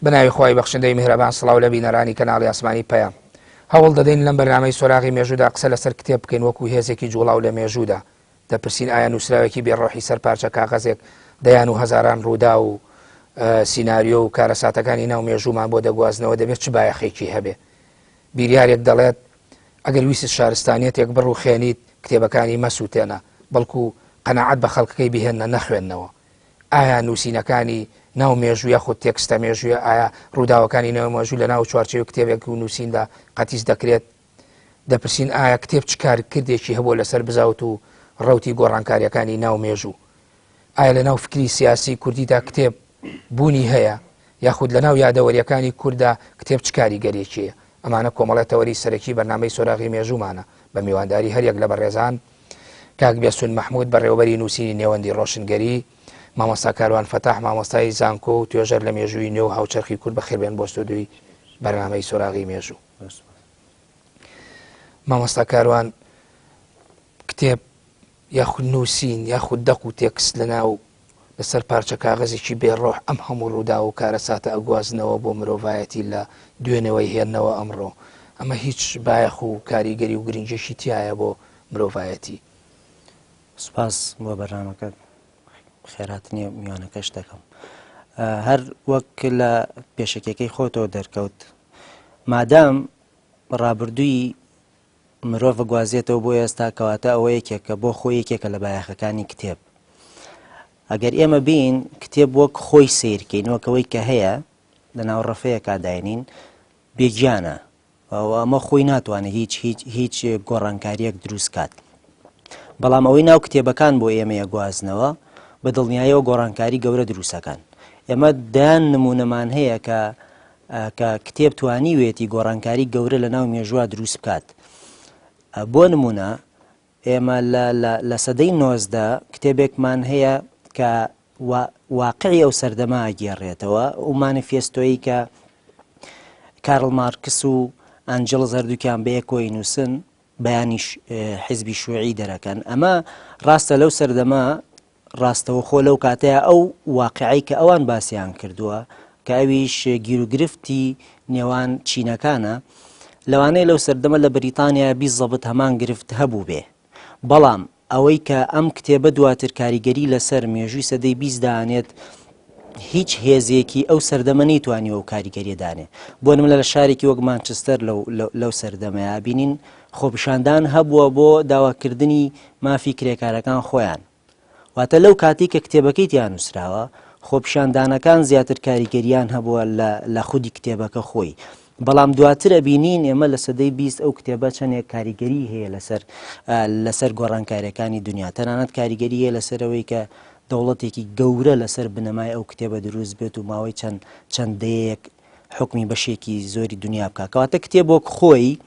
بناوی خۆی بەخشندەی میهرەبان سڵاو لە بینەرانی کەناڵی ئاسمانی پەیام هەوڵ دەدەین لەم بەرنامەی سۆراغی مێژوودا قسە لەسەر کتێب بکەین وەکو هێزێکی جوڵاو لە مێژوودا دەپرسین ئایا نووسراوێکی بێڕۆحی سەر پارچە کاغەزێک دەیان و هەزاران ڕوودا و سیناریۆ و کارەساتەکانی ناو مێژوومان بۆ دەگوازنەوە دەبێت چ بایەخێکی هەبێ بیریارێک دەڵێت ئەگەر ویست شارستانیەتێک بڕ و خێنیت کتێبەکانی مەسووتێنە بەڵکو قەناعەت بە خەڵکەکەی بهێنە نەخوێندنەوە ئایا نووسینەکانی ناو مێژوویە خۆ تێکستە مێژوویە ئایا ڕووداوەکانی ناو مێژوو لە ناو چوارچێوە کتێبێک و نووسیندا قەتیس دەکرێت دەپرسین ئایا کتێب چ کارکردێکی هەبوو لەسەر بزاوت و ڕەوتی گۆڕانکاریەکانی ناو مێژوو ئایا لە ناو فکری سیاسی کوردیدا کتێب بوونی هەیە یاخود لە ناو یادەوەریەکانی کووردا کتێب چ کاریگەریەکیە ئەمانە کۆمەڵێتەوەری سەرەکی بەرنامەی سۆراغی مێژوومانە بە میوانداری هەریەک لە بەڕێزان کاک بێسون مەحموود بەڕێوەبەری نووسینی نێوەندی ڕۆشنگەری مامۆستا کاروان فەتاح مامۆستای زانکۆ و توێژەر لە مێژووی نێو هاوچەرخی کورد بەخێربێن بۆ ستودیۆی بەرنامەی سۆراغی مێژوو مامۆستا کاروان کتێب یاخود نووسین یاخود دەق و تێکست لەناو لەسەر پارچە کاغەزێکی بێڕۆح ئەم هەموو ڕوودا و کارەساتە ئەگوازنەوە بۆ مرۆڤایەتی لە دوێنەوەی هێننەوە ئەمڕۆ ئەمە هیچ بایەخ و کاریگەری و گرنگێکی تایە بۆ مرۆڤایەتی سوپاس بۆ بەرنامەکەت خێراتنی میوانەکەش دەکەم هەر وەک لە پێشەکەکەی خۆتەوە دەرکەوت مادام ڕابردووی مرۆڤ گوازێتەوە بۆ ئێستا کەواتە ئەوە یەکێکە بۆ خۆی یەکێکە لە بایەخەکانی کتێب ئەگەر ئێمە بین کتێب وەک خۆی سیرکەین وەکەوەی کە هەیە لە ناو ڕەفەیە کاداینین بێگیانە ئەمە خۆی ناتوانێت هیچ گۆڕانکاریەک دروست کات بەڵام ئەوەی ناو کتێبەکان بۆ ئێمە یەگوازنەوە بە دڵنیاییەوە گۆڕانکاری گەورە دروستەکان ئێمە دایان نمونەمان هەیە کە کتێب توانیوێتی گۆڕانکاری گەورە لە ناو مێژووە دروست بکات بۆ نمونە ئێمە لە سەدەی 19 کتێبێکمان هەیە کە واقعی ئەو سەردەما ئەگێڕێتەوە و مانیفێستۆیی کە کارل مارکس و ئەنجلز هەردووکیان بەیەکۆی نووسن بەیانی حیزبی شووعی دەرەکەن ئەمە ڕاستە لەو سەردەما ڕاستەوە خۆ لەو کاتەیە ئەو واقعی کە ئەوان باسییان کردووە کە ئەویش گیرروگرفتی نێوان چینەکانە لەوانەیە لەو سەردەمە لە بریتانیا 20 زەبت هەمان گرفت هەبوو بێ بەڵام ئەوەی کە ئەم کتێبە دواتر کاریگەری لەسەر مێژووی سەدەی 20 دانێت هیچ هێزێکی ئەو سەردەمە نەیتوانی ئەو کاریگەریە دانێ بۆ نمونە لە شارێکی وەک مانچستەر لەو سەردەمەیە بینین خۆپیشاندان هەبووە بۆ داواکردنی مافی کرێکارەکان خۆیان واتە لەو کاتی کە کتێبەکەی تیان نووسراوە خۆپیشاندانەکان زیاتر کاریگەریان هەبووە لە خودی کتێبەکە خۆی بەڵام دواترە بینین ئێمە لە سەدەی 20 ئەو کتێبە چەندێک کاریگەری هەیە لەسەر گۆڕانکاریەکانی دنیا تەنانەت کاریگەری هەیە لەسەرەوەی کە دەوڵەتێکی گەورە لەسەر بنەمای ئەو کتێبە دروست بێت و ماوەی چەندەیەک حکمی بەشێکی زۆری دنیا بکە کەواتە کتێبۆک خۆی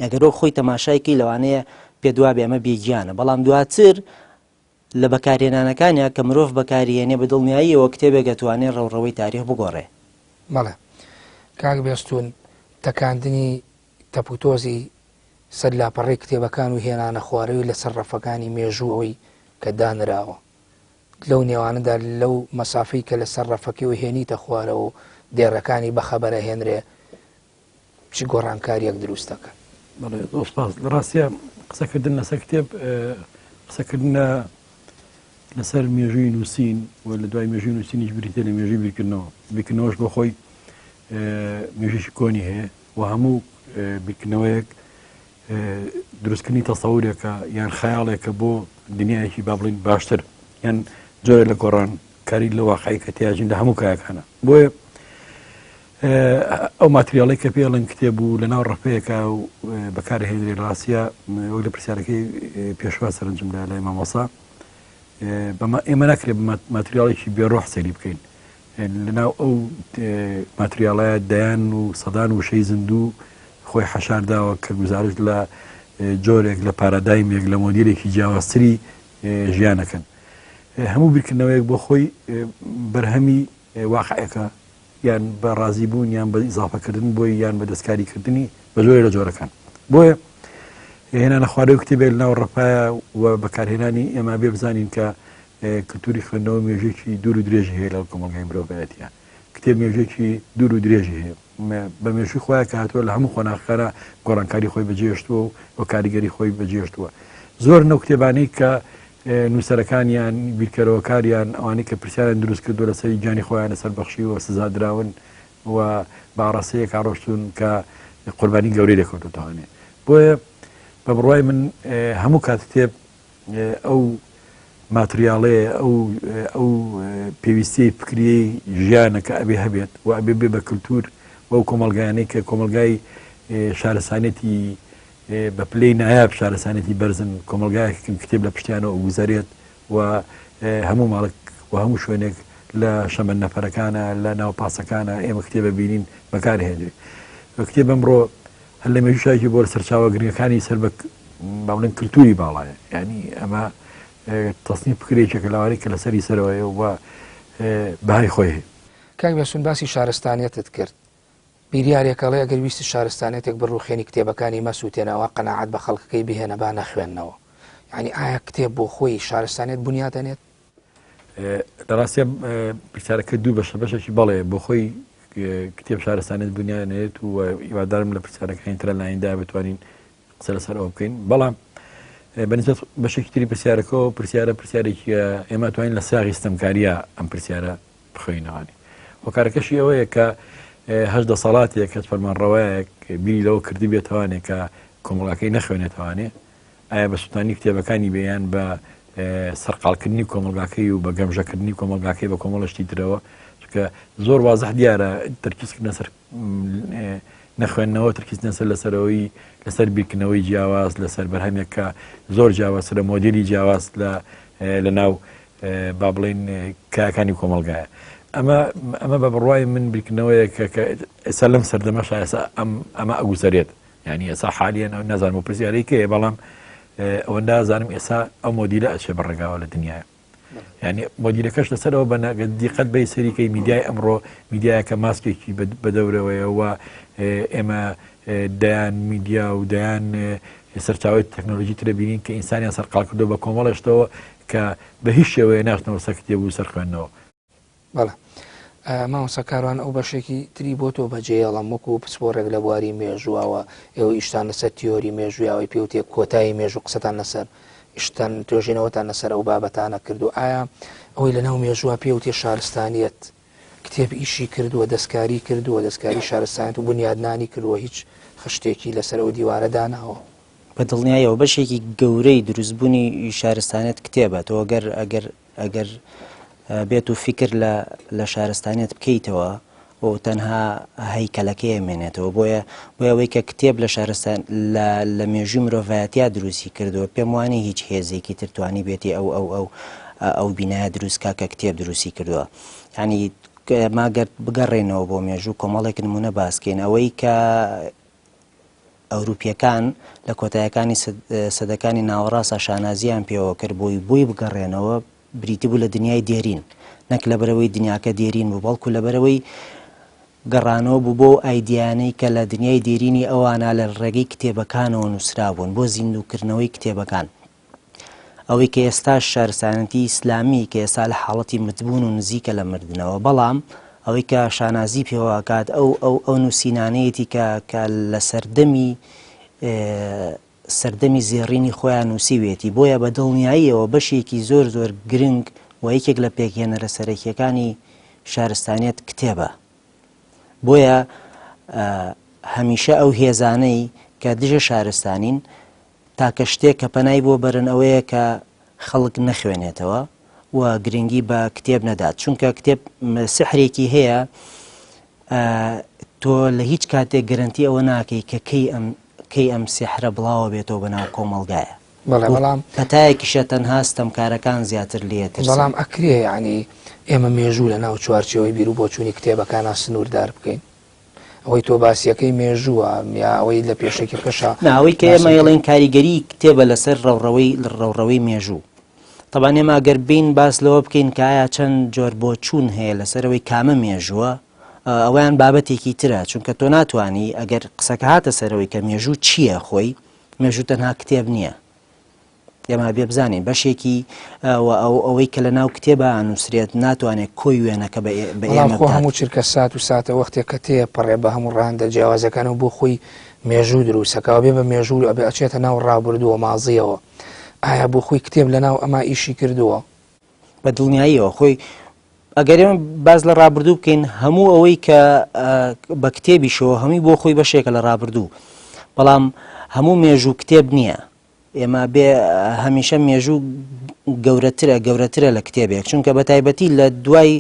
ئەگەرۆ خۆی تەماشایکەی لەوانەیە پێدوا بێ ئەمە بێگیانە بەڵام دواتر لە بەکارهێنانەکانە کە مرۆڤ بەکارهێنێ بە دڵنیاییەوە کتێبێک دەتوانێت ڕەوڕەوەی تاریخ بگۆڕێ بەڵێ کاک بێستون تەکاندنی تەپوتۆزی سەر لاپەڕی کتێبەکان و هێنانە خوارەوی لەسەر ڕەفەکانی مێژووەوەی کە دانراوە لەو نێوانەدا لەو مەسافەی کە لەسەر ڕەفەکەی و هێنیتە خوارەوە و دێڕەکانی بەخەبەرە هێنرێ چی گۆڕانکاریەک دروستەکە بەڵێ دۆسپاس لە ڕاستیە قسەکردن لەسەر کتێب قسەکردنە لەسەر مێژووی نووسین و لە دوای مێژووی نووسینیش بریتە لە مێژووی بیرکردنەوەش بۆ خۆی مێژووی کۆنی هەیە و هەموو بیرکردنەوەیەک دروستکردنی تەسەورێکە یان خەیاڵێکە بۆ دنیایەکی با بڵین باشتر یان جۆرە لە گۆڕانکاری لە واقعی کە تیاژین لە هەموو کایەکانە بۆیە ئەو ماتریاڵی کە پێڵن کتێب و لە ناو ڕەفەیەکە و بەکارهێنرێ ڕاستیە وەک لە پرسیارەکەی پێشوا سەرنجمدا لای مامۆسا ئێمە ناکرێت ماتریاڵێکی بێڕۆح سەری بکەین لەناو ئەو ماتریاڵایە دەیان و سەدان و شەی زیندوو خۆی حەشارداوە کە گوزارش لە جۆرێک لە پارادایمێک لە مۆدیلێکی جیاوازتری ژیانەکەن هەموو بیرکردنەوەیەک بۆ خۆی بەرهەمی واقعەکە یان بە ڕازیبوون یان بە ئیزافەکردن بۆی یان بە دەستکاریکردنی بە زۆرێک لە جۆرەکان بۆیە هێنانە خوارەوەی کتێبێک لەناو ڕەفایە و بەکارهێنانی ئێمە بێ بزانین کە کللتوری خوێندنەوە مێژێکی دوور و درێژی هەیە لە کۆمەڵگەی مرۆڤایەتیە کتێب مێژێکی دوور و درێژی هەیە بە مێژوی خۆیان کە هاتووە لە هەموو خۆناغەکانە گۆڕانکاری خۆی بەجێشتووە و کاریگەری خۆی بەجێشتووە زۆر نەو کتێبانەی کە نووسەرەکانیان بیرکەرەوەکاریان ئەوانەی کە پرسیاران دروست کردو لەسەری جانی خۆیان لەسەر بەخشیوە سزادراون و باڕاستەیەک ڕۆشتون کە قوربانی گەورەی دەکەوتوتەوانێ بۆیە بە بڕوای من هەموو کات کتێب ئەو ماتریاڵەیە ئەو پێویستی فکری ژیانەکە ئەبێ هەبێت و ئەبێ بێ بە کللتور وەو کۆمەلگایانەی کە کۆمەلگای شارەسانێتی بە پلەی نایاب شارەسانێتی بەرزن کۆمەلگایەکەم کتێب لە پشتیانەوە گوزارێت و هەموو ماڵک و هەموو شوێنێک لە شەمە نەفەرەکانە لە ناو پاسەکانە ئێمە کتێبە بینین بەکارهێنرێت کتێب ئەمڕۆ هەر لە مێژوشایکی بۆ سەرچاوە گرنگەکانی سەر بە باڵێن کللتوری باڵایە ینی ئەمە تەسنی فکرێکێکە لەوانەیە کە لەسەری سەرەوەیە و بەهای خۆی هەیە کاک بێسون باسی شارستانیەتت کرد بیریارێکەڵێ ئەگەر ویستی شارستانێتێک بڕوخێنی کتێبەکانی مەسووتێنەوە قەناعەت بە خەڵکەکەی بهێنە با نەخوێندنەوە یعنی ئایا کتێب بۆ خۆی شارستانێت بنیاتەنێت لە ڕاستە پرسیارەکە دوو بەشە بەشێکی بەڵێ بۆ خۆی کتێب شارستانێت بنیانێت و هیوادارم لە پرسیارەکانی ترە لایەندا بتوانین قسە لەسەر ئەوە بکەین بەڵام بەنسبەت بەشێکی تری پرسیارەکەەوە پرسیارێکی ئێمە توانین لە ساغی ستەمکاریە ئەم پرسیارە بخۆینەوەی هۆکارەکەشی ئەوەیە کە هەشدە ساڵاتێک کەس فەرمانڕەوایەک بیری لەوە کردی بێتوانێت کە کۆمەڵگاکەی نەخوێنێتوانێ ئایا بە سووتانی کتێبەکانی بێیان بە سەرقالکردنی کۆمەڵگاکەی و بە گەمژەکردنی کۆمەڵگاکەی بە کۆمەڵشتی درەوە چکە زۆر وازەح دیارە تەرکیزکردنە سەر نەخوێندنەوە ترکیزنە سەر لەسەرەوەی لەسەر بیرکردنەوەی جیاواز لەسەر بەرهەمێک کە زۆر جیاواز لە مۆدیلی جیاواز لە ناو با بڵێن کایەکانی کۆمەڵگایە ئەمە بە بڕوای من بیرکردنەوەیە کە ئێستا لەم سەردەمەش ئێستا ئەمە ئەگوزارێت یعنی ئێستا حالیان ئەو نازانم و پرسیارەی کەیە بەڵام ئەوەندا زانم ئێستا ئەو مۆدیلە ئەچێ بەڕێگاوە لە دنیاە یعنی مۆدیلەکەش لەسەرەوە بە دیقەت بەی سەریکەی میدیای ئەمڕۆ میدیایەکە ماسکێکی بەدەورەوەیە و ئێمە دەیان میدیا و دەیان سەرچاوی تەکنۆلۆژی ترە بینین کە ئینسانیان سەرقال کردو بە کۆمەڵشتەوە کە بە هیچ شێوەیە ناشنەوە سەکتێب و سەرخوێندنەوە بەڵێ مامۆستا کاروان ئەو بەشێکی تری بۆ تۆ بەجێڵم وەکو پسپۆڕێک لە بواری مێژووەوە ئێوە ئیشتان لەسەر تیۆری مێژویاوەی پێوتێک کۆتایی مێژوو قسەتان لەسەر ئیشتان توێژینەوەتان لەسەر ئەو بابەتانە کردو ئایا ئەوەی لە ناو مێژووە پێوتێ شارستانیەت کتێب ئیشی کردووە دەستکاری کردووە دەستکاری شارستانیت و بنیادنانی کردووە هیچ خشتێکی لەسەر ئەو دیوارە داناوە بە دڵنیایەوە بەشێکی گەورەی دروستبوونی شارستانێت کتێبە تۆ ئەگەر بێت و فکر لە شارستانێت بکەیتەوە و تەنها هەیکەلەکەی ئەمێنێتەوە بۆیە ئەوەی کە کتێب لە شارستان لە مێژووی مرۆڤایەتیا دروستی کردووە پێم وانێ هیچ هێزێکی ترتوانی بێتی ئەو بینایە دروستکە کە کتێب دروستی کردووە یعنی ماگەر بگەڕێنەوە بۆ مێژوو کۆمەڵێک نمونە باسکەین ئەوەی کە ئەوروپیەکان لە کۆتایەکانی سەدەکانی ناوەڕاستە شانازیان پێوە کرد بۆی بگەڕێنەوە بریتی بوو لە دنیای دێرین نەک لەبەرەوەی دنیاکە دێرین بوو بەڵکو لەبەرەوەی گەڕانەوە بوو بۆ ئایدیانەی کە لە دنیای دێرینی ئەوانە لە ڕێگەی کتێبەکانەوە نووسرابوون بۆ زیندووکردنەوەی کتێبەکان ئەوەی کە ئێستا شارستانەتی ئیسلامی کە ئێستا لە حاڵەتی متبوون و نزیکە لە مردنەوە بەڵام ئەوەی کە شانازی پێوەکات ئەو نووسینانەیەتی کە لە سەردەمی زێڕینی خۆیان نووسیوێتی بۆیە بە دڵنیاییەوە بەشێکی زۆر گرنگ و یەکێک لە پێکهێنەرە سەرەکیەکانی شارستانیەت کتێبە بۆیە هەمیشە ئەو هێزانەی کە دژە شارستانین تاکە شتێک کە پەنای بۆ بەرن ئەوەیە کە خەڵک نەخوێنێتەوە و گرنگی بە کتێب نەدات چونکە کتێب سحرێکی هەیە تۆ لە هیچ کاتێک گەرنتی ئەوە ناکەی کە کەی ئەم سحرە بڵاوە بێتەوە بەناو کۆمەڵگایە بەڵام کەتایەکیشە تەنها ستەمکارەکان زیاتر لێتر بەڵام ئەکرێ ینی ئێمە مێژوو لە ناو چوارچەوەی بیر و بۆچوونی کتێبەکانە سنووردار بکەین ئەوەی تۆ باسیەکەی مێژووە یا ئەوەی لە پێشێکی پێشە ناوەی کە ئێمە ئێڵێن کاریگەری کتێبە لەسەر ڕەوڕەوەی مێژوو طبعا ئێمە ئەگەر بین باس لەوە بکەین کە ئایا چەند جۆر بۆچوون هەیە لەسەرەوەی کامە مێژووە ئەویان بابەتێکی ترە چونکە تۆ ناتوانی ئەگەر قسەکە هاتە سەرەوەی کە مێژوو چییە خۆی مێژوو تەنها کتێب نییە ئێمە بێ بزانین بەشێکی ئەوەی کە لە ناو کتێبە ئەنووسرێت ناتوانێت کۆی وێنەکە بە ئێمە هەموو چرکە سات و ساتە وەختێک کە تێپەڕێ بە هەموو ڕاندە جیاوازەکانەوە بۆ خۆی مێژوو دروستەکەەوە بێ بە مێژوو ئەبێ ئەچێتە ناو ڕابردووە مازیەوە ئایا بۆ خۆی کتێب لە ناو ئەمە ئیشی کردووە بە دڵنیاییەوە خۆی ئەگەر ئێمە باز لە ڕابردوو بکەین هەموو ئەوەی کە بە کتێبیشەوە هەمووی بۆ خۆی بەشێکە لە ڕابردوو بەڵام هەموو مێژوو کتێب نییە ئێمە بێ هەمیشە مێژوو گەورەترە لە کتێبێک چونکە بە تایبەتی لە دوای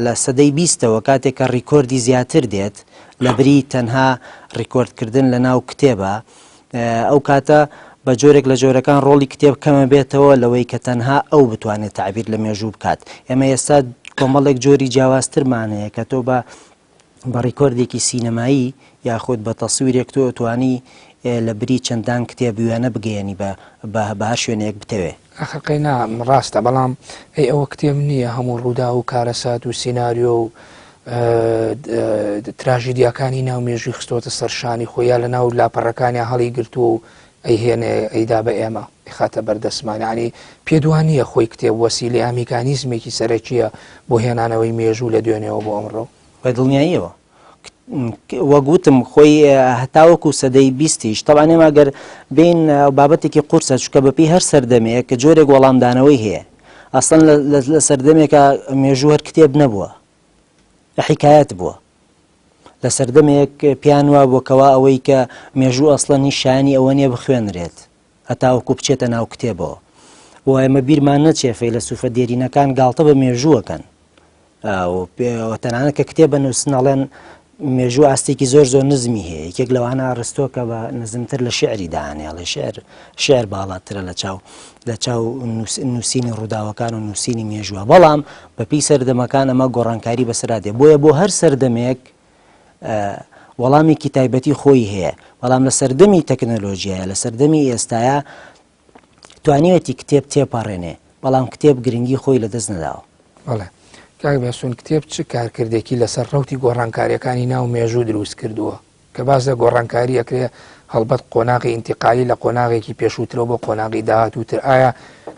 لە سەدەی 20ەوە کاتێک کە ڕیکۆردی زیاتر دێت لە بری تەنها ڕیکۆردکردن لە ناو کتێبە ئەو کاتە بە جۆرێک لە جۆرەکان ڕۆڵی کتێب کەمە بێتەوە لەوەی کە تەنها ئەو بتوانێت تعبیر لە مێژوو بکات ئێمە ئێستا کۆمەڵێک جۆری جیاوازترمانەیە کە تۆ بە ڕیکۆردێکی سینەمایی یاخود بە تەسویرێک تۆ ئەتوانی لە بری چەندان کتێب وێنە بگەیەنی بە هەر شوێنەیەک بتەوێ ئەخەقینا ڕاستە بەڵام ئەوە کتێب نییە هەموو ڕوودا و کارەسات و سیناریۆ و تراژیدیەکانی ناو مێژووی خستۆتە سەرشانی خۆیان لە ناو لاپەڕەکانی هەڵی گرتووە و ئەیهێنێ ئەیدا بە ئێمە خاتە بەردەستمانانی پێدوانیە خۆی کتێب وەسیلەی ئامیکانیزمێکی سەرەکیە بۆ هێنانەوەی مێژوو لە دوێنێەوە بۆ ئەمڕۆ بە دڵنیاییەوە وەگوتم خۆی هەتاوەکو سەدەی 20یش تەوان ئێمە گەر بین بابەتێکی قورسە چکە بەپی هەر سەردەمەیە کە جۆرێک وەڵامدانەوەی هەیە ئەسڵەن لە سەردەمێکە مێژوو هەر کتێب نەبووە حیکایەت بووە لە سەردەمێک پیان وا بۆکەوە ئەوەی کە مێژوو ئەسڵەن نیشانی ئەوە نیە بخوێنرێت هەتاوەکو بچێتە ناو کتێبەوە و ئێمە بیرمان نەچێ فەیلسوفە دێرینەکان گاڵتە بە مێژووەکەن تەنانەت کە کتێبە نووسنەڵێن مێژوو ئاستێکی زۆر نزمی هەیە یەکێک لەوانە ئاڕستۆکە بە نزمتر لە شعری داهێڵێ شعر باڵاترە لە چاو نووسینی ڕووداوەکان و نووسینی مێژووە بەڵام بەپی سەردەمەکان ئەمە گۆڕانکاری بەسەرادێ بۆیە بۆ هەر سەردەمێک وەڵامێکی تایبەتی خۆی هەیە بەڵام لە سەردەمی تەکنەلۆژیایە لە سەردەمی ئێستاە توانیوەتی کتێب تێپەڕێنێ بەڵام کتێب گرنگی خۆی لەدەست نەداوە بەڵێ کاک بێسوون کتێب چ کارکردێکی لەسەر ڕەوتی گۆڕانکاریەکانی ناو مێژوو دروست کردووە کە باز لە گۆڕانکاری ئەکرێ هەڵبەت قۆناغی ئینتیقالی لە قۆناغێکی پێشووترەوە بۆ قۆناغی داهاتووتر ئایا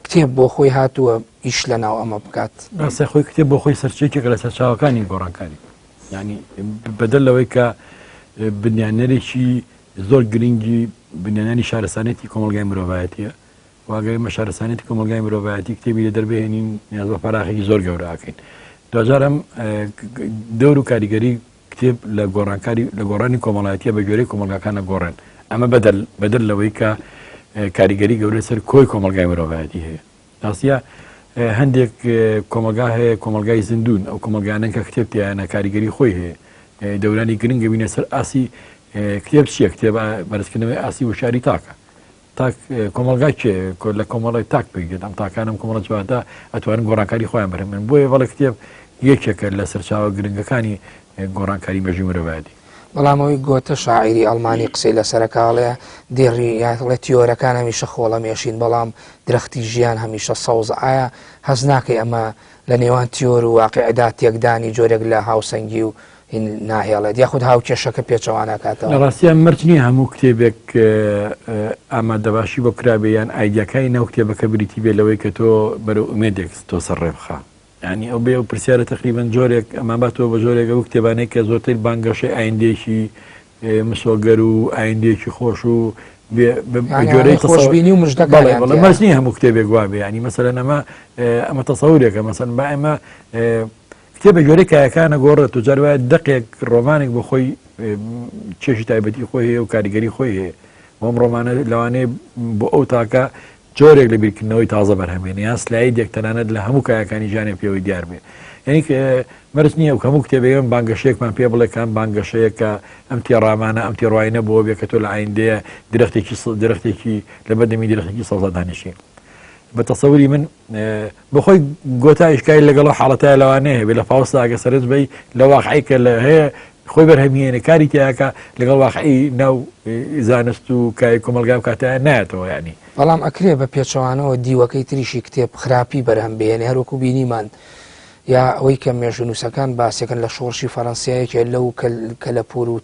کتێب بۆ خۆی هاتووە ئیش لە ناو ئەمە بکات ڕاستە خۆی کتێب بۆ خۆی سەرچێکێکە لە سەرچاوەکانی گۆڕانکاری ینی بەدەل لەوەی کە بنیانەرێکی زۆر گرنگی بنیانانی شارستانێتی کۆمەلگای مرۆڤایەتیە واگەی مە شارستانێتی کۆمەلگای مرۆڤایەتی کتێبی لە دەربێنین نیاز بە پەراخێکی زۆر گەورەکەین دوجارم دەور و کاریگەری کتێب لە گۆڕانی کۆمەڵایەتیە بە گوێرەی کۆمەلگاکانە گۆڕێن ئەمە بەدەل لەوەی کە کاریگەری گەورەی سەر کۆی کۆمەلگای مرۆڤایەتی هەیە ئاسیا هەندێک کۆمەلگا هەیە کۆمەلگای زیندون ئەو کۆمەلگانە کە کتێب تیانە کاریگەری خۆی هەیە دەورانی گرنگە بینە سەر ئاسی کتێب چییە کتێب بەرزکردنەوەی ئاسی وشاری تاکە تاک کۆمەلگای چێ لە کۆمەڵی تاک بگرێت ئەم تاکانم کۆمەڵە جواندا ئەتوانن گۆڕانکاری خۆیان بەرهێنن بۆیە بەڵێ کتێب یەکێکە لە سەرچاوە گرنگەکانی گۆڕانکاری مێژووی مرۆڤایەتی بەڵامەوەی گۆتە شاعیری ئەڵمانی قسەی لەسەرەکاڵەیە دێڕی یاڵێت تیۆرەکان هەمیشە خۆڵە مێشین بەڵام درەختی ژیان هەمیشە سەوز ئایا هەز ناکەی ئەمە لە نێوان تیۆر و واقعدا تێکدانی جۆرێک لە هاوسەنگی و ناهێڵێت یاخود هاوکێشەکە پێچەوانەکاتەوە لە ڕاستیان مرج نییە هەموو کتێبێک ئامادەباشی بۆ کرابێیان ئایدیەکانی ناو کتێبەکە بریتی بێ لەوەی کە تۆ بەرە ئومێدێک تۆ سەر ڕێبخە ینی ئەو بێ و پرسیارە تقریبان جۆرێک ئەمان باتەوە بە جۆرێک ئەو کتێبانەی کە زۆرتر بانگەشەی ئایندێکی مسۆگەر و ئایندێکی خۆش و جۆرەی خۆشببینی و مژدەکەڵێ نیە هەموو کتێبێک وابێ ینی مەسەرە ئەمە تەسەورێکە مەسەن با ئێمە کتێبە گۆرەی کایەکانە گۆڕێت و جاروایە دقێک ڕۆمانێک بۆ خۆی چێژی تایبەتی خۆی هەیە و کاریگەری خۆی هەیە بۆم ڕۆمانە لەوانەیە بۆ ئەو تاکە جۆرێک لە بیرکردنەوەی تازە بەرهەمێنێ یان سلایدێک تەنانەت لە هەموو کایەکانی ژیانی پێوەی دیار بێ یعنی مەرج نییە و هەموو کتێبەکەم بانگەشەیەکمان پێ بڵێ کام بانگەشەیە کە ئەم تێڕامانە ئەم تێڕواینە بۆ بێ کە تۆ لە ئایندەیە درەختێکی لە بەردەمی درەختێکی سەوزە دانیشی بە تەسەوری من بەخۆی گۆتایشکای لەگەڵ حاڵەتای لەوانەیە بێ لە پاوستا ئەگە سەرنج بی لە واقعی کە لە هەیە خۆی بەرهەمیێنێ کاری تیاکە لەگەڵ واقعی ناو زانست و کای کۆمەلگا کاتیان نایەتەوە ینی بەڵام ئەکرێ بە پێچەوانەوە دیوەکەی تریشی کتێب خراپی بەرهەم بێنێ هەروەکو بینیمان یا ئەوەی کە مێژونووسەکان باسێکن لە شۆڕشی فەڕەنسیایەکێ لەو کە لە پور و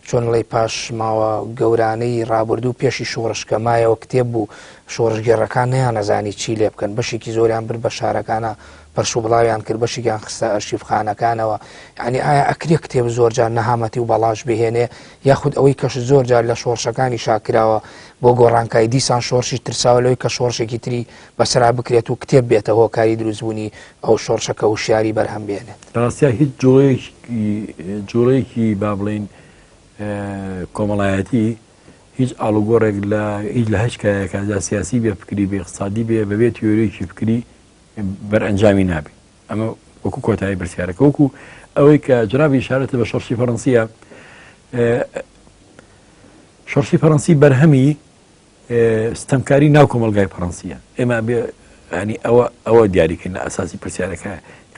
چۆنڵی پاش ماوە گەورانەی ڕابردوو پێشی شۆڕشکەمایەوە کتێب بوو شۆڕژگێڕەکان نیان نەزانی چی لێ بکەن بەشێکی زۆریان بر بە شارەکانە پەرش و بڵاویان کرد بەشێکیان خستە ئەرشیفخانەکانەوە یعنی ئایا ئەکرێ کتێب زۆر جار نەهامەتی و بەڵاش بهێنێ یاخود ئەوەی کەش زۆر جار لە شۆڕشەکانی شاکراوە بۆ گۆڕانکای دیسان شۆڕشی ترساوە لەوەی کە شۆڕشێکی تری بەسرا بکرێت و کتێب بێتە هۆکاری دروستبوونی ئەو شۆڕشەکە و شیاری بەرهەم بێنێت ڕاستیا هیچ جۆڵەیەکی با بڵین کۆمەڵایەتی هیچ ئاڵوگۆڕێک هیچ لە هەشکایەکە سیاسی بێ فکری بێ اقتصادی بێ بەبێت تیۆریەکی فکری بەرئەنجامی نابێت ئەمە وەکو کۆتایی پرسیارەکە وەکو ئەوەی کە جنابی ئیشارەتە بە شۆڕشی فەڕەنسیە شۆڕشی فەڕەنسی بەرهەمی ستەمکاری ناو کۆمەلگای فەڕەنسیە ئێمە ینی ئەوە دیاریکردن لە ئەساسی پرسیارەکە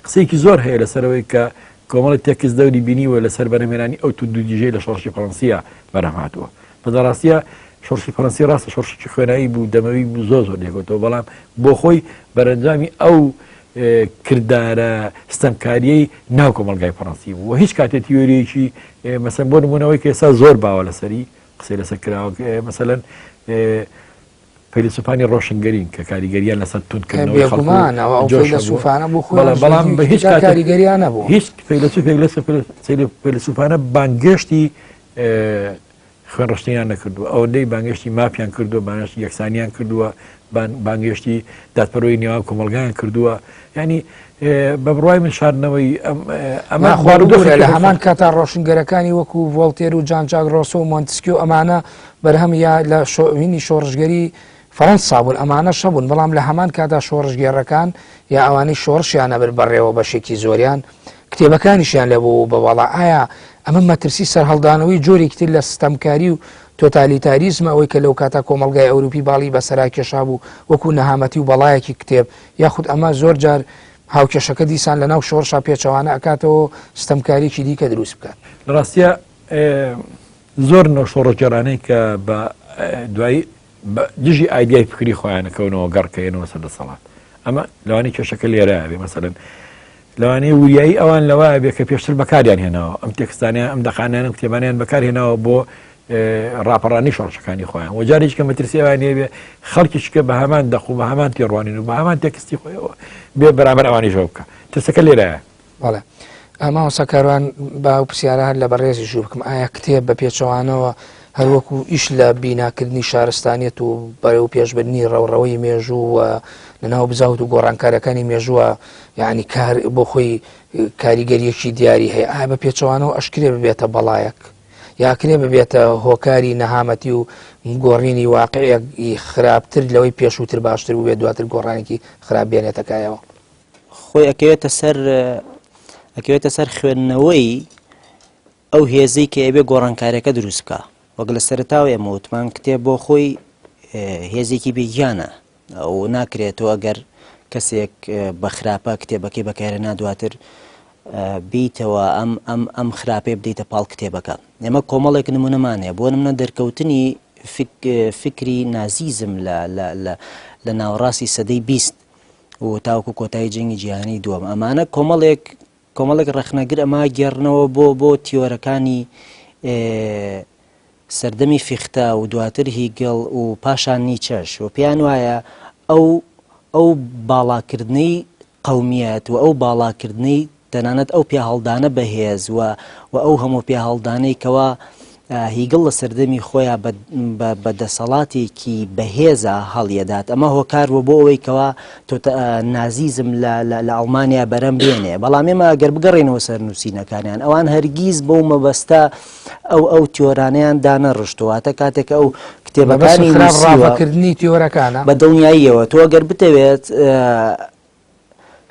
قسەیەکی زۆر هەیە لەسەرەوەی کە کۆمەڵی تێکس دەوری بینیوە لەسەر بەرهەمێنانی ئەو تو دوودیژەی لە شۆڕشی فەڕەنسیە بەرهەمهاتووە بەدەڕاستیە شۆڕشی فەڕەنسی ڕاستە شۆڕشی خوێنایی بوو دەمەوی بوو زۆر لێکەوتەوە بەڵام بۆ خۆی بەرەنجامی ئەو کردارە ستەمکاریەی ناو کۆمەلگای فەڕەنسی بوو و هیچ کاتێک تیۆریەکی مەسەن بۆ نمونەوەی کە ئێستا زۆر باوە لەسەری قسەی لەسەر کراوە مەسەلەن فەیلسوفانی ڕۆشنگەرین کە کاریگەریان لەسەر تونکردنەوەی بەڵام بە هیچ کاریگەریان نەبوو هیچ فەیلسوفانە بانگشتی خوێن ڕشتیان نەکردووە ئەوەندەی بانگشتی ماپیان کردووە بانگشتی یەکسانیان کردووە بانگشتی دادپەروەی نێوان کۆمەلگایان کردووە ینی بە بڕوای من شاردنەوەی ئەمە خواردوورە لە هەمان کاتا ڕۆشنگەرەکانی وەکو ڤۆڵتێر و جان ژاک ڕۆسۆ و مۆنتسکیۆ ئەمانە بەرهەم یا لە شۆڕینی شۆڕژگەری فەڕەنسا بوون ئەمانە شەبوون بەڵام لە هەمان کاتا شۆڕژگێڕەکان یا ئەوانەی شۆڕشیانە بر بەڕێوە بەشێکی زۆریان کتێبەکانیشیان لەبوو بەوەڵا ئایا ئەمە مەترسی سەر هەڵدانەوەی جۆرێکی لە ستەمکاری و تۆتالیتاریزمە ئەوەی کە لەو کاتا کۆمەلگای ئەوروپی باڵی بەسەرا کێشا بوو وەکو نەهامەتی و بەڵایەکی کتێب یاخود ئەمە زۆر جار هاوکێشەکە دیسان لە ناو شۆڕشا پێچەوانە ئەکاتەوە ستەمکاریکی دیکە دروست بکات لە ڕاستیە زۆر نەو شۆڕەجێرانەی کە بە دوایی دژی ئایدیای فکری خۆیانەکەونەوە گەڕکەێنەوە سەردەسەڵات ئەمە لەوانی کێشەکە لێرە بێ مەسەلەن لەوانەیە وریایی ئەوان لەوە بێ کە پێشتر بەکاریان هێناوە ئەم تێکستانیان ئەم دەخانیان کتێبانیان بەکارهێناوە بۆ ڕاپەڕانی شۆڕشەکانی خۆیان وەجارێک کە مەترسیوانێ بێ خەڵکیشکە بە هەمان دەخ و بە هەمان تێڕوانین و بە هەمان تێکستی خۆیەوە بێ بەرامبەر ئەوانی ژۆ بکە ترسەکە لێرەیە بەڵێ ئەمە سەکاروان با پرسیارە هەر لە بەڕێزی ژوور بکەم ئایا کتێب بە پێچەوانەوە هەروەکو ئیش لە بیناکردنی شارستانیەت و بەرەو پێشبردننی ڕەوڕەوەی مێژوو و لەناو بزاوت و گۆڕانکارەکانی مێژووە یعنی کار بۆ خۆی کاریگەریەکی دیاری هەیە ئایا بە پێچەوانەوە ئەشکرێ ببێتە بەڵایەک یاکرێ ببێتە هۆکاری نەهامەتی و گۆڕینی واقعی خراپتر لەوەی پێشووتر باشتر بێت دواتر گۆڕانێکی خراپ بێنێتەکایەوە خۆی ئەکەوێتە سەر خوێندنەوەی ئەو هێزەی کە ئەبێ گۆڕانکارەکە دروستکە وەک لە سەرتاوە ئێمە وتمان کتێب بۆ خۆی هێزێکی بێگیانە ئەو ناکرێتەوە ئەگەر کەسێک بە خراپە کتێبەکەی بەکارهێنا دواتر بیتەوە ئەم خراپێ بدەیتە پاڵ کتێبەکە ئێمە کۆمەڵێک نمونەمانەیە بۆ نمونە دەرکەوتنی فکری نازیزم لە ناوەڕاستی سەدەی 20 و تاوکو کۆتایی جەنگی جیهانی دووەم ئەمانە کۆمەڵێک ڕەخنەگر ئەما گێڕنەوە بۆ تیۆرەکانی سەردەمی فیختە و دواتر هیگەڵ و پاشان نیچەش و پێیان وایە ئەو باڵاکردنەی قەومیەت و ئەو باڵاکردنەی تەنانەت ئەو پێهەڵدانە بەهێز و ئەو هەموو پێهەڵدانەی کەوا هیگڵ لە سەردەمی خۆیان بە دەسەڵاتێکی بەهێزە هەڵیەدات ئەمە هۆکارەوە بۆ ئەوەی کەوا نازیزم لە ئەڵمانیا بەرەم بێنێ بەڵام ئێمە ئەگەر بگەڕێنەوە سەر نووسینەکانیان ئەوان هەرگیز بەو مەبەستە ئەو تیۆرانیان دانەڕشتواتە کاتێک ئەو کتێبەکانی ڕاپەکردنی تیۆرەکانە بە دڵنیاییەوە تۆ ئەگەر بتەوێت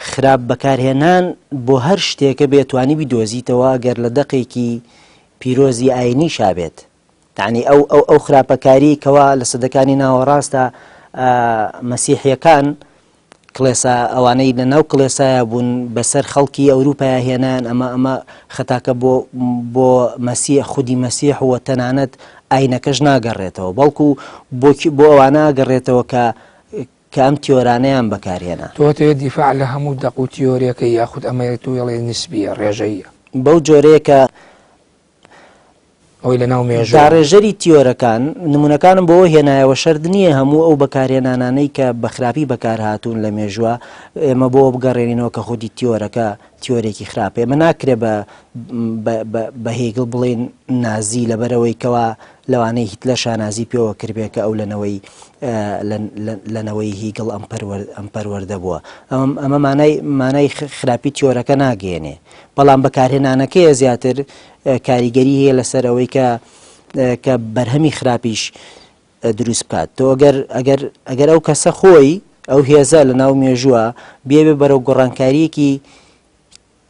خراپ بەکارهێنان بۆ هەر شتێکە بێتوانی بیدۆزیتەوە گەر لە دەقێکی پیرۆزی ئاینی شابێت تعنی ئەو خراپەکاری کەوا لە سەدەکانی ناوەڕاستە مەسیحیەکان کڵێسا ئەوانەی لە ناو کڵێسایە بوون بەسەر خەڵکی ئەوروپای هێنان ئەمە خەتاکە بۆ مەسیح خودی مەسیح و تەنانەت ئاینەکەش ناگەڕێتەوە بەڵکو بۆ ئەوانە گەڕێتەوە کە کە ئەم تیۆرانەیان بەکارهێنا. تۆ دیفاع لە هەموو دەق و تیۆریەکە یاخود ئەمە توێڵێ نسبیە ڕێژەیە بەو جۆرەیە کە ئەوی لە ناو مێژوو داڕێژەری تیۆرەکان نمونونەکانم بۆ هێنایەوە شەرد نییە هەموو ئەو بەکارهێنانانەی کە بەخراپی بەکارهاتوون لە مێژووە ئێمە بۆ بگەڕێنینەوە کە خودی تیۆرەکە تیۆرێکی خراپێ ئمە ناکرێ بە هێگڵ بڵێن نازی لەبەرەوەی کەوا لەوانەی هیتلەر شانازی پێوە کردبێ کە ئەو لەنەوەی هیگڵ ئەم پەروەردە بووە ئەمە مانای خراپی تیۆرەکە ناگەێنێ بەڵام بەکارهێنانەکەیە زیاتر کاریگەری هەیە لەسەر ئەوەی کە بەرهەمی خراپیش دروست بکات تۆ ئەگەر ئەو کەسە خۆی ئەو هێزە لە ناو مێژووە بێبێ بەرەو گۆڕانکاریەکی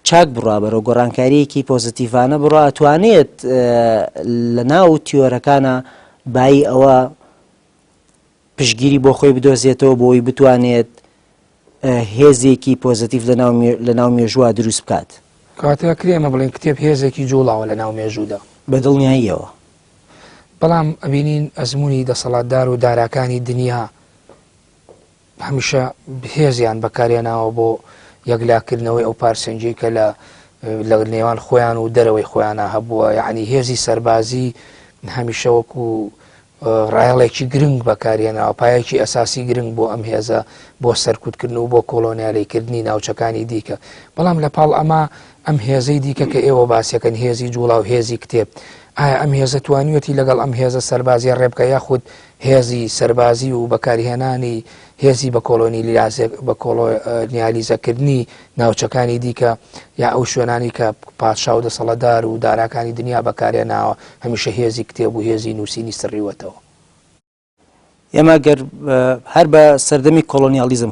چاک بڕا بەرەو گۆڕانکاریەکی پۆزتیڤانە بڕا ئەتوانێت لە ناو تیۆرەکانە بای ئەوە پشگیری بۆ خۆی بدۆزێتەوە بۆی بتوانێت هێزێکی پۆزتیڤ لە ناو مێژووە دروست بکات. کاتێک کرێمە بڵێن کتێب هێزێکی جوڵاوە لە ناو مێژوودا بەدڵنیاییەوە بەڵام ئەبینین ئەزمموی دەسەڵاتدار و داراکانی دنیا هەمیشە هێزیان بەکارێناوە بۆ یەکلاکردنەوەی ئەو پارسەنجی کە لە نێوان خۆیان و دەرەوەی خۆیانە هەبووە یعنی هێزی سەربازی هەمیشە وەکو ڕایەڵێکی گرنگ بەکارێنەوە پایەکی ئەساسی گرنگ بۆ ئەم هێزە بۆ سەرکوتکردن و بۆ کۆلۆنیالیکردنی ناوچەکانی دیکە بەڵام لە پاڵ ئەمە ئەم هێزەی دیکە کە ئێوە باسیەکەن هێزی جوڵاو هێزی کتێب ئایا ئەم هێزە توانیوەتی لەگەڵ ئەم هێزە سەربازی ڕێبکە یاخود هێزی سەربازی و بەکارهێنانی هێزی بە کۆلۆنیالیزەکردنی ناوچەکانی دیکە یا ئەو شوێنانی کە پادشا و دەسەڵاتدار و داراکانی دنیا بەکارێناوە هەمیشە هێزی کتێب و هێزی نووسینی سڕیوەتەوە. ئێمە گەر هەر بە سەردەمی کۆلۆنیالیزم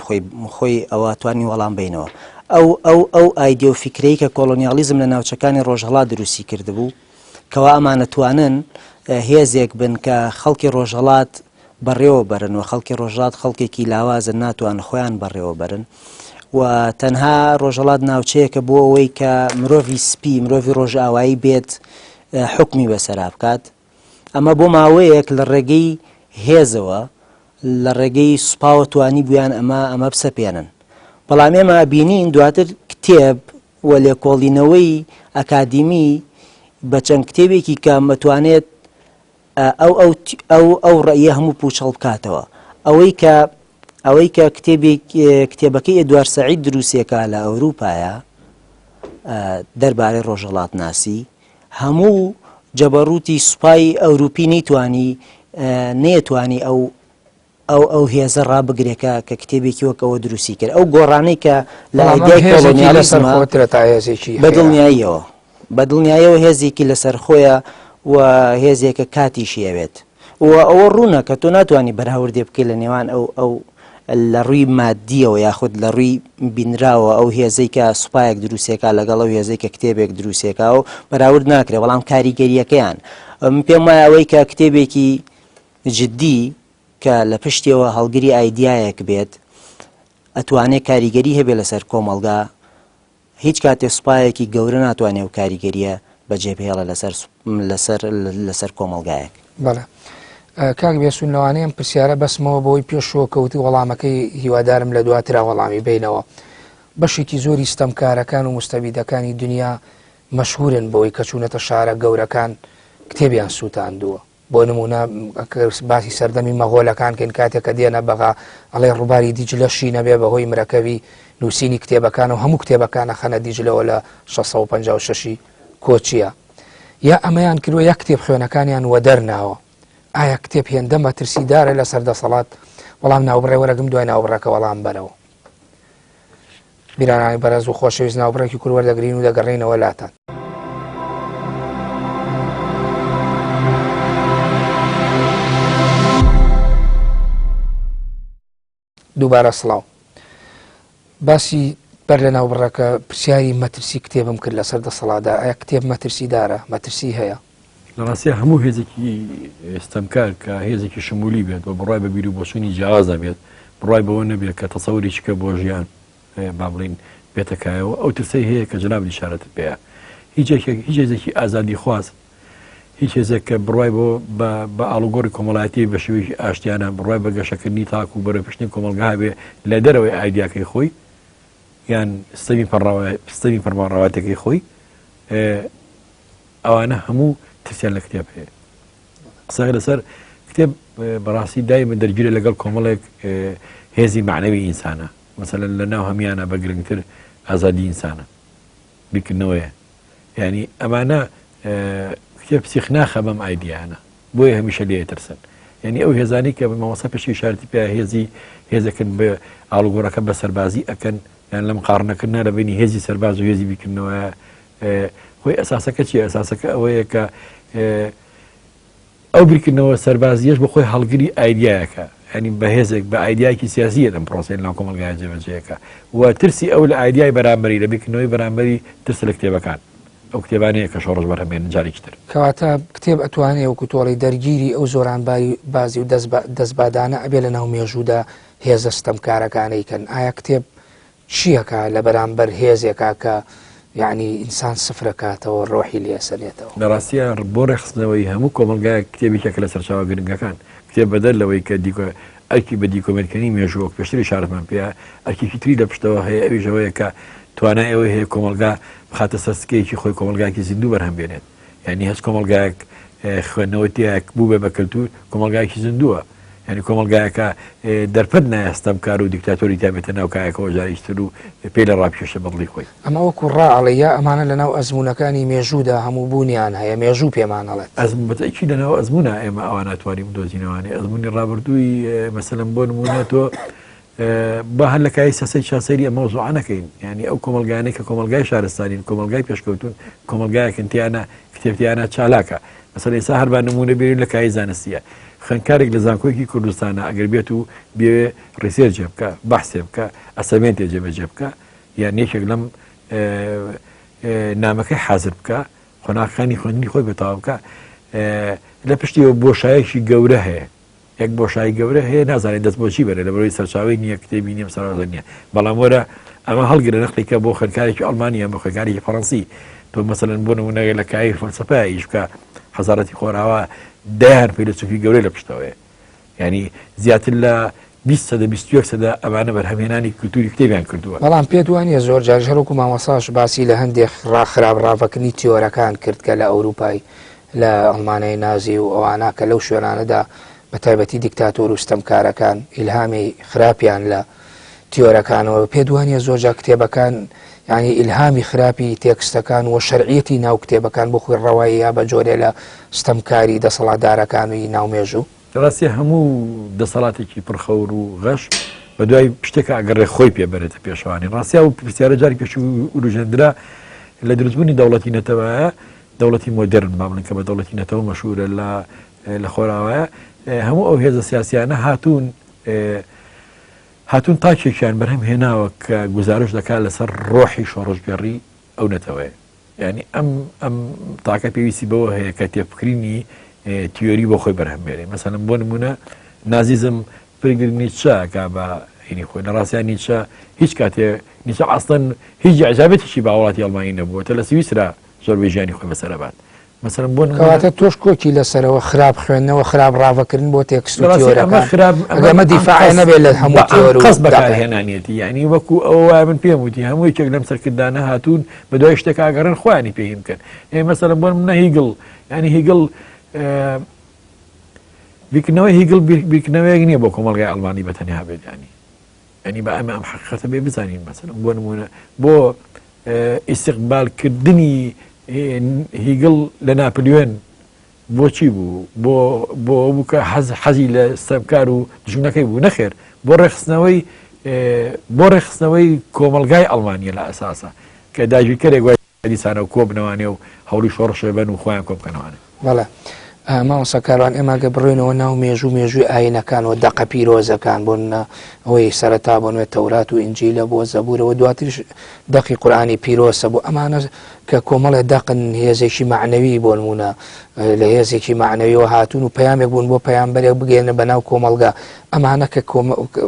خۆی ئەوە توانی وەڵام بینەوە ئەو ئایدیۆ فیکرەی کە کۆلۆنیالیزم لە ناوچەکانی ڕۆژهەڵات دروستی کردبوو کەوا ئەمانەتوانن هێزێک بن کە خەڵکی ڕۆژهەڵات بەڕێوە بەرن و خەڵکی ڕۆژهەڵات خەڵکێکی لاوازن ناتوان خۆیان بەڕێوە بەرن و تەنها ڕۆژهەڵات ناوچەیەکە بۆ ئەوەی کە مرۆڤی سپی مرۆڤی ڕۆژئاوایی بێت حکمی بەسەرا بکات ئەمە بۆ ماوەیەک لە ڕێگەی هێزەوە لە ڕێگەی سوپاوە توانی بوویان ئەمە بسەپێنن بەڵام ئێمە بینین دواتر کتێب و لێکۆڵینەوەی ئەکادیمی بە چەند کتێبێکی کە مەتوانێت ئەو ڕێیە هەموو پوچەڵ بکاتەوە ئەوەی کە کتێبەکەی ئێدوار سەعید دروستێکە لە ئەوروپایە دەربارەی ڕۆژهەڵات ناسی هەموو جەبەڕوتی سوپای ئەوروپی نەیەتوانی ئەو هێزە ڕابگرێکە کە کتێبێکی وەکەوە دروستی کرد ئەو گۆڕانەی کە لە ئایدیای کۆلۆنیالیزمە بەدڵنیاییەوە هێزێکی لەسەر خۆیە و هێزێکە کاتیشی ئەوێت و ئەوە ڕوونە کە تۆ ناتوانانی بەراوردێ بکەیت لە نێوان ئەو لە ڕووی مادیەوە یاخود لە ڕووی بینراوە ئەو هێزەی کە سوپایەک دروستێکە لەگەڵ ئەو هێزەی کە کتێبێک دروستێکە و بەراورد ناکرێت بەڵام کاریگەریەکەیان پێم وایە ئەوەی کە کتێبێکی جددی کە لە پشتیەوە هەڵگری ئایدیایەک بێت ئەتوانێت کاریگەری هەبێ لەسەر کۆمەڵگا هیچ کاتێ سوپایەکی گەورە ناتوانێت و کاریگەریە بەجێبهێڵە لەسەر کۆمەڵگایەک. بەڵێ کاک بێسون لەوانەیەم پرسیارە بەسمەوە بۆی پێشەوە کەوتی وەڵامەکەی هیوادارم لە دواترا وەڵامی بینەوە بەشێکی زۆری ستەمکارەکان و مستەبیدەکانی دنیا مەشهورن بۆی کە چوونەتە شارە گەورەکان کتێبیان سووتاندووە بۆ نمونە باسی سەردەمی مەغۆلەکان کەن کاتێککە دێنە بەغا ئەڵێ ڕووباری دیجلەشی نەبێ بەهۆی مرەکەوی نووسینی کتێبەکان و هەموو کتێبەکانە خەنە دیجلەوە لە 656 کۆچیە یا ئەمەیان کردووە یەک کتێب خوێنەکانیان وە دەرناوە ئایا کتێب هێندە مەترسیدارە لە سەردەسەڵات وەڵام ناوبڕێ وەرەگەم دوای ناوبڕەکە وەڵام بەرەوە بیرانانی بەرەز و خۆشەویست ناوبڕێکی کورد وەردەگرین و دەگەڕێنەوە لاتان. دووبارە سڵاو باسی بەر لە ناوبڕەکە پرسیاری مەترسی کتێبم کرد لە سەردەسەڵاتدا ئایا کتێب مەترسیدارە مەترسی هەیە لە ڕاستیە هەموو هێزێکی ئێستەمکار کە هێزێکی شمولی بێت و بڕای بە بیر و بۆچوونی جیازە بێت بڕای بەوە نەبێت کە تەسەوری چکە بۆ ژیان با بڵین بێتەکایەوە ئەو ترسەی هەیە کە جناب ئیشارەتت پێەیە هیچ هێزێکی ئازادی خواست هیچ هێزێک کە بڕای بە ئاڵوگۆڕی کۆمەڵایەتی بە شێوەیەکی ئاشتیانە بڕای بە گەشەکردنی تاکو و بەرەپشتنی کۆمەلگا بێ لە دەرەوەی ئایدیاکەی خۆی یان سیستەمی فەرمانڕەواتەکەی خۆی ئەوانە هەموو ترسیان لە کتێب هەیە. قسەی لەسەر کتێب بەڕاستی دایمە دەرگیرە لەگەڵ کۆمەڵێک هێزی معنەوی ئینسانە، مەسەلەن لە ناو هەمیانە بە گرنگتر ئازادی ئینسانە بیکردنەوەیە. یعنی ئەمانە کتێب سیخ ناخە بەم ئایدیانە، بۆیە هەمیشە لێ ترسن. یعنی ئەو هێزانی کە مەوەسا پێشی شارتی پێ هێزەکەن بە ئاڵوگۆڕەکە بە سەربازی ئەکەن، یان لەم قارنەکردنا لە بینی هێزی سەرباز و هێزی بیکردنەوە خۆی ئەساسەکە چیە؟ ئەساسەکە ئەوەیە کە ئەو بیرکردنەوە سەربازیەش بە خۆی هەڵگری ئایدیایەکە، ینی بە هێزێک بە ئایدیایکی سیاسیە دەم پرۆسێن ناو کۆمەلگای جێبەجێیەکە و ترسی ئەو لە ئایدیای بەرامبەری لە بیرکردنەوەی بەرامبەری ترس لە کتێبەکان ئەو کتێبانەیە کە شۆڕژ بەرهەمێنن جارێکتر. کەواتە کتێب ئەتوانێت وەکو تۆڵی دەرگیری ئەو زۆرانباری بازی و دەستبادانە ئەبێ لە ناو مێژوودا هێزە ستەمکارەکانەی کەن. ئایا کتێب چیەکە لە بەرامبەر هێزێکا کە یعنی ئینسان سفرەکاتەوە ڕۆحی لێسەنێتەوە؟ لە ڕاستیە بۆ ڕێخستنەوەی هەموو کۆمەلگایە کتێبێکێکە لە سەرچاوە گرنگەکان کتێب بەدەر لەوەی کە ئەرکی بە دیکۆمەرکردنی مێژووە پێشتری شارەتمان پێ ئەرکێکی تری لە پشتەوە هەیە، ئەویژەوەیە کە توانای ئەوەی هەیە کۆمەلگا بخاتە سەرسکەیەکی خۆی کۆمەلگایەکی زیندوو بەرهەم بێنێت. یعنی هەست کۆمەلگایەک خوێندنەوەیەک بوو بێ بە کەلتور کۆمەلگایەکی زیندووە، ینی کۆمەلگایەکە دەرپەت نایەستەمکار و دیکتاتۆری تابێتە ناوکایەکەەوە جارێکتر و پێ لە ڕاپێشە بەڵی خۆی. ئەمە وەکو ڕائڵەیە ئەمانە لە ناو ئەزمونونەکانی مێژوودا هەموو بوونیان هەیە، مێژوو پێمانەڵێت ئەزمبەتەکی لەناو ئەزمونە ئێمە ئەوان ناتوانین بدۆزینەوەی ئەزمموی ڕابردووی مەسەلەن بۆ نمونە تۆ بە هەر لە کای سەسەی چاسەری ئەمە زوعانەکەین، ینی ئەو کۆمەلگانەی کە کۆمەلگای شارستانین کۆمەلگای پێشکەوتون کۆمەلگایەکەنتیانە کتێبتیانە چالاکە. مەسەلەن ئێستا هەر نمونە بێرین لە کای زانستیە خوێندکارێک لە زانکۆیەکی کوردستانە ئەگەر بێت و بێ ڕیسێرچ بکە بەحسێ بکە ئەسەمێنتێ جێبەجێ بکە یان یەکێک لەم نامەکەی حازر بکە خۆناکەکانی خوێندنی خۆی بێتاو بکە لە پشتیەوە بۆشایەکی گەورە هەیە، یەک بۆشایی گەورە هەیە نازانێت دەست بۆچی بەرێ لە بەرەوەی سەرچاوی نییە کتێبی نیەم سەرۆزە نییە. بەڵام وەرە ئەمە هەڵگرە نەخلیکە بۆ خوێندکارێکی ئەڵمانیا بە خوێندکارێکی فەڕەنسی تۆ مەسەلەن بۆ نمونەگە لە کای فەلسەفەیش بکە حەزارەتی خۆراوە دایان فەیلسوفی گەورەی لە پشتەوەیە، ینی زیاتر لە 20 ئەمانە بەرهەمهێنانی کولتوری کتێبیان کردووە. بەڵام پێت وانە زۆر جار هەروکو مامۆساش باسی لە هەندێک ڕاخراپڕاوەکردنی تیۆرەکان کرد کە لە ئەوروپای لە ئەڵمانەی نازی و ئەوانە کە لەو شوێنانەدا بە تایبەتی دیکتاتۆر و ستەمکارەکان ئیلهامی خراپیان لە تیۆرەکانەوە پێت وانە زۆر جار کتێبەکان ینی ئیلهامی خراپی تێکستەکان و شەرعیەتی ناو کتێبەکان بۆ خۆی ڕەوایی یا بە جۆرێ لە ستەمکاری دەسەڵاتدارەکانوی ناومێژوو. ڕاستی هەموو دەسەڵاتێکی پرخەور و غەش بە دوای شتێکە ئەگەڕێ خۆی پێبەرێتە پێشوانی. ڕاستیا و پرسیارە جاری پێش وروژێندرا لە دروستبوونی دەوڵەتی نەتەوەیە دەوڵەتی مۆدرن مامڵن کە بە دەوڵەتی نەتەوە مەشهورە لە خۆراوەیە هەموو ئەو هێزە سیاسیانە هاتوون تاکێکیان بەرهەم هێناوە کە گزارش دەکات لەسەر ڕۆحی شۆڕژگەڕی ئەو نەتەوەیە. ینی ئەم تاکە پێویستی بەوە هەیە کە تێپکرینی تیۆری بۆ خۆی بەرهەمبێنێ. مەسەلەن بۆ نمونە نازیزم پرگر نیچەکە بە هینی خۆی لە ڕاستیان نیچە هیچ کاتێ نیچە ئاستەن هیچ عجابەتێکی بە وڵاتی ئەڵمانی نەبووە لە سویسرا زۆربەی ژیانی خۆی بەسەرەبات. مەسەلەن بۆ کەواتە تۆش کۆکی لەسەرەوە خراپ خوێندنەوە خراپ ڕاوەکردن بۆ تێکست و تیۆرەکان ئەمە دیفاعی نەبێت لە هەموو تیۆر و قەس بەکارهێنانیەتی ینی وەکو ئەوە من پێم وتی هەموو یەکێک لەم سەرکردانە هاتوون بە دوای شتێک ئاگەڕن خۆیانی پێی بکەن. مەسەلەن بۆ منە هیگڵ ینی هیگڵ بیرکردنەوەی هیگڵ بیرکردنەوەیەک نییە بۆ کۆمەڵگای ئەڵمانی بەتەنیا بێت ینی بە ئەمە ئەم حەقیقەتە بێ بزانین. مەسەلەن بۆ نمونە بۆ ئیستیقبالکردنی هیگڵ لە ناپلیۆن بۆچی بوو بۆ بووکە حەزی لە ستەمکار و دژمنەکەی بوو نەخێر بۆ ڕێخستنەوەی کۆمەلگای ئەڵمانیە لە ئەساسە کە داگیرکەرێک وای دیسانە و کۆبنەوەوانێ و هەوڵی شۆڕشە بن و خۆیان کۆ بکەنەوەانە. بەڵێ مامۆستا کاروان ئێماگە بڕێنەوە ناو مێژووی ئاینەکان و دەقە پیرۆزەکان بۆ ئەوەی سەرەتا بۆنوێت تەورات و ئینجیلە بۆ زەبورەوە دواتریش دەقی قورئانی پیرۆسە بۆ ئەمانە کە کۆمەڵێ دەقن هێزێکی معنەوی بۆ نمونە لە هێزێکی معنەویەوە هاتوون و پەیامێک بوون بۆ پەیامبەرێک بگەێنە بەناو کۆمەلگا. ئەمانە کە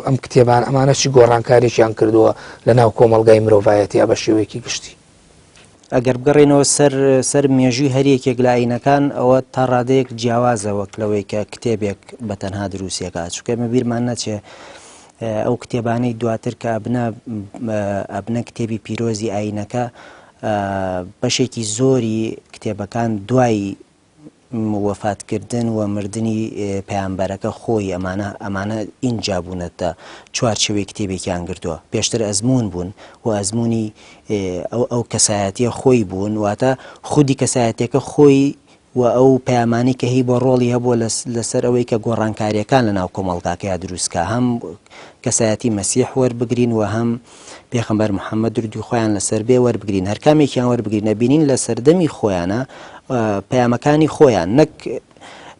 ئەم کتێبان ئەمانە چی گۆڕانکاریشیان کردووە لە ناو کۆمەلگای مرۆڤایەتی بە شێوەیەکی گشتی؟ ئەگەر بگەڕێنەوە سەر مێژووی هەریەکێک لە ئاینەکان ئەوە تا ڕادەیەک جیاوازە وەک لەوەی کە کتێبێک بە تەنها دروستیەکات چونکە ئێمە بیرمان نەچێ ئەو کتێبانەی دواتر کە ئەبنە کتێبی پیرۆزی ئاینەکە بەشێکی زۆری کتێبەکان دوای وەفاتکردن و مردنی پەیامبەرەکە خۆی ئەمانە ئینجا بوونەتە چوارچێوەی کتێبێکیان گرتووە پێشتر ئەزمون بوون و ئەزمموی ئەو کەسایەتیە خۆی بوون واتە خودی کەسایەتەکە خۆی و ئەو پەیامانی کە هی بۆ ڕۆڵی هەبووە لەسەر ئەوەی کە گۆڕانکاریەکان لە ناو کۆمەڵگاکەیە دروستکە هەم کەسایەتی مەسیح وەربگرین و هەم پێغەمبەر محەممەد دروردی خۆیان لەسەر بێ وەربگرین هەر کامێکیان وەربگرین نەبینین لە سەردەمی خۆیانە پەیامەکانی خۆیان نەک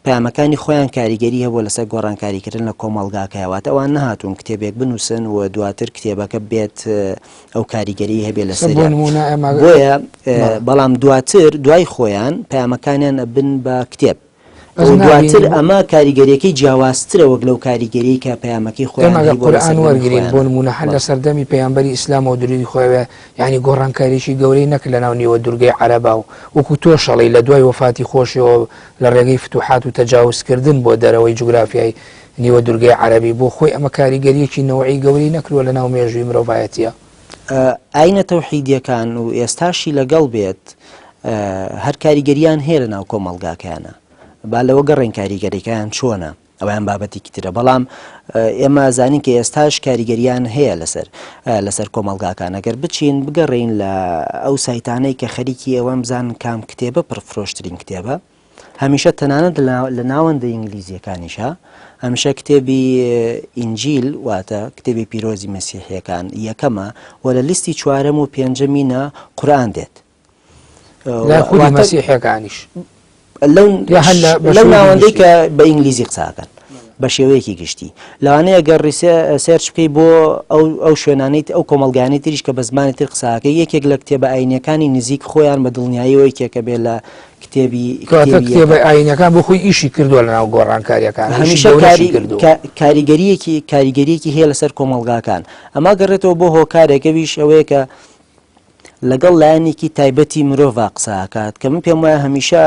پەیامەکانی خۆیان کاریگەری هەبووە لەسەر گۆڕانکاریکردن لە کۆمەڵگاکەوات ئەوان نەهاتوون کتێبێک بنووسن و دواتر کتێبەکە بێت ئەو کاریگەری هەبێ لە بۆیە بەڵام دوای خۆیان پەیامەکانیان بن بە کتێب دواتر ئەمە کاریگەریەکەی جیاوازترە وەک لەو کاریگەری کە پەیامەکەی خۆیان قورئان وەرگرین بۆ نمونە هەر لە سەردەمی پەیامبەری ئیسلام و درودی خۆیان یعنی گۆڕانکاریشی گەورەی نەک لە ناو نیوە دورگەی عەرەبا و وەکو تۆ شەڵی لە دوای وەفاتی خۆشیەوە لە ڕێگەی فتوحات و تەجاوزکردن بۆ دەرەوەی جوگرافیای نیوە دورگەی عەرەبی بۆ خۆی ئەمە کاریگەریەکی نەوعی گەورەی نەکردووە لە ناو مێژووی مرۆڤایەتیە ئاینە تەوحیدیەکان و ئێستاشی لەگەڵ بێت هەر کاریگەریان هەیە لە ناو کۆمەڵگاکەیانە با لەوە گەڕێن کاریگەریەکەیان چۆنە ئەویان بابەتێکی ترە بەڵام ئێمە زانین کە ئێستاش کاریگەریان هەیە لەسەر کۆمەڵگاکان ئەگەر بچین بگەڕین لە ئەو سایتانەی کە خەریکی ئەوەم بزانن کام کتێبە پڕفرۆشترین کتێبە هەمیشە تەنانەت لە ناوەندە ئینگلیزیەکانیشە هەمیشە کتێبی ئینجیل واتە کتێبی پیرۆزی مەسیحیەکان یەکەمە و لە لیستی چوارەم و پێنجەمینە قورئان دێت خودی مەسیحیەکانیش لەو ناوەندەی کە بە ئینگلیزی قساکەن بە شێوەیەکی گشتی لەوانەیە گەڕ سێرچ بکەی بۆ ئەو شوێنانیت ئەو کۆمەلگانی تریش کە بە زمانی تر قساکەی یەکێک لە کتێبە ئاینەکانی نزیک خۆیان بە دڵنیاییەوەی کێکە بێ لە کتێبە ئاینەکان بۆ خۆی ئیشی کردووە لە ناو گۆڕانکاریەکان هەمیشە کاریگەریەکی هەیە لەسەر کۆمەلگاکان ئەما گەڕێتەوە بۆ هۆکارێکەویش ئەوەیە کە لەگەڵ لایەنێکی تایبەتی مرۆڤ قساکات کە من پێم وایە هەمیشە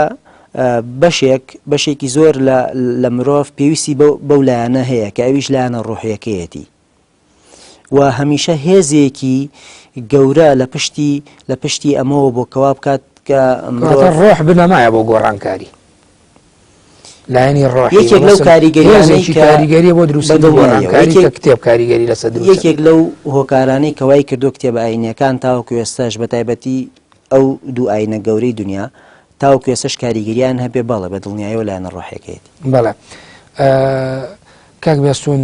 بەشێکی زۆر لە مرۆڤ پێویستی بەو لایەنە هەیە کە ئەویش لایەنە ڕۆحیەکەیەتی و هەمیشە هێزێکی گەورە لە پشتی ئەمەوە بۆ کەوا بکات کە ڕۆح بنەمایە بۆ گۆڕانکاری لایەنی ڕۆحی یەکێک لەو کاریگەریە بۆ دروستی گۆڕانکاری کە کتێب کاریگەری لەسەر دروست یەکێک لەو هۆکارانەی کەوای کردو کتێبە ئاینەکان تاوەکو ئێستاش بە تایبەتی ئەو دوو ئاینە گەورەی دنیا تاوەکو ئێستاش کاریگەریان هەبێ بەڵێ بە دڵنیاییەوە لایەنە ڕۆحیەکەیەتی بەڵێ کاک بێستون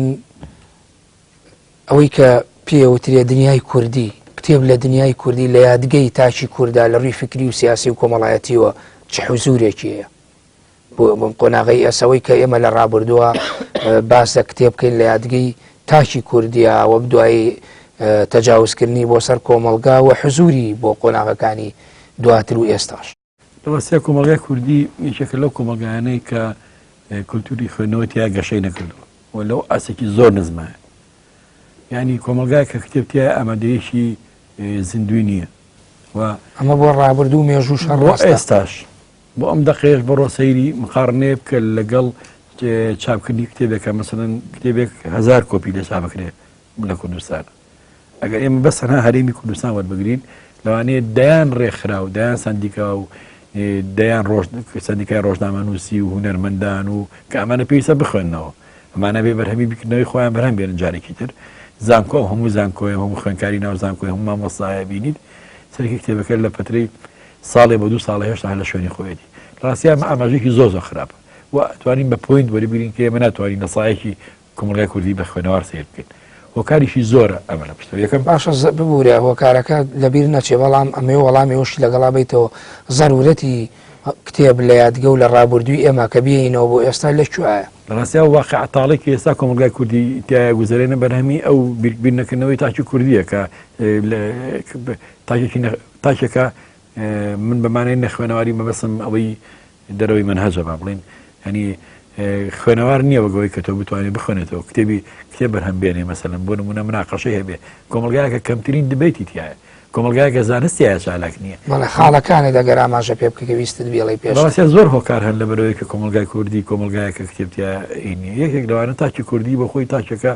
ئەوەی کە پێوترێ دنیای کوردی کتێب لە دنیای کوردی لە یادگەی تاچی کووردا لە ڕووی فکری و سیاسی و کۆمەڵایەتیەوە چه حوزورێکی هەیە بۆ قۆناغی ئەسەوەی کە ئێمە لە ڕابردووە باسە کتێب بکەین لە یادگەی تاچی کوردیە و بدوای تەجاوزکردنی بۆ سەر کۆمەڵگا و حزوری بۆ قۆناغەکانی دواتر و ئێستاش ڕاستە کۆمەڵگای کوردی یەکێکە لەو کۆمەڵگایانەی کە کولتوری خوێندنەوەتیا گەشەی نەکردووە و لەو ئاسێکی زۆر نزمایە یعنی کۆمەڵگای کە کتێبتیا ئامادەیەکی زیندوی نییە و ئەمە بۆ ڕابردوو مێژوو شەڕ ئێستاش بۆ ئەم دەقێش بە ڕۆسەیری مقارنێ بکە لەگەڵ چاپکردنی کتێبێکە مەسەڵەن کتێبێک 1000 کۆپی لە چاپەکرێ لە کوردستان ئەگەر ئێمە بەس هەنا هەرێمی کوردستان وەربگرین لەوانەیە دەیان ڕێکخرا و دەیان سندیکا و دەیان سندیکای ڕۆژنامەنووسی و هونەرمەندان و کە ئەمانە پێویستە بخوێننەوە ئەمانە بێ بەرهەمی بکردنەوەی خۆیان بەرهەم بێنن جارێکی تر زانکۆ هەموو زانکۆی هەموو خوێنکاری ناو زانکۆی هەموو مامۆستایە بینیت سەرکی کتێبەکە لە پەترەی ساڵێ بە 2 ساڵ هێشتا لە شوێنی خۆیەتی ڕاستیان ئاماژێکی زۆر خراپە و توانین بە پوینت وەربگرین کە ئێمە ناتوانین نەسایەکی کۆمەڵگای کوردی بە خوێنەوار سیر بکەین هۆکاریشی زۆرە ئەمە لە پشتەوە یەکەم باشە ببوورە هۆکارەکە لەبیر نەچێ بەڵام ئەمێ وەڵامی وەشی لەگەڵا بیتەوە زەرورەتی کتێب لە یادگە و لە ڕابردووی ئێمە کە بێینەوە بۆ ئێستا لەکوایە ڕاستیا واقع تاڵێکی ئێستا کۆمەلگای کوردی تایە گوزارێنە بەرهەمی ئەو بیرکردنەکردنەوەی تاکی کوردیە کە تاکێکە من بەمانەی نەخوێنەواری مەبەسم ئەوەی دەرەوەی منهەجە با بڵێن ینی خوێنەوار نییە بەگەوەی کە تۆ بتوانێت بخوێنێتەوە کتێب بەرهەم بێنێ مەسەلەن بۆ نمونە مناقەشەی هەبێ کۆمەلگایەکە کەمترین دبێتی تایە کۆمەلگایەکە زانستیایە چالاک نییە بەڵێ خاڵەکانی دەگەر ئاماژە پێ بکە کە ویستت بێڵی پێش بەڕاستیە زۆر هۆکار هەن لەبەرەوەی کە کۆمەلگای کوردی کۆمەلگایەکە کتێبتیا ئینی یەکێک لەوانە تاکی کوردی بە خۆی تاکێکە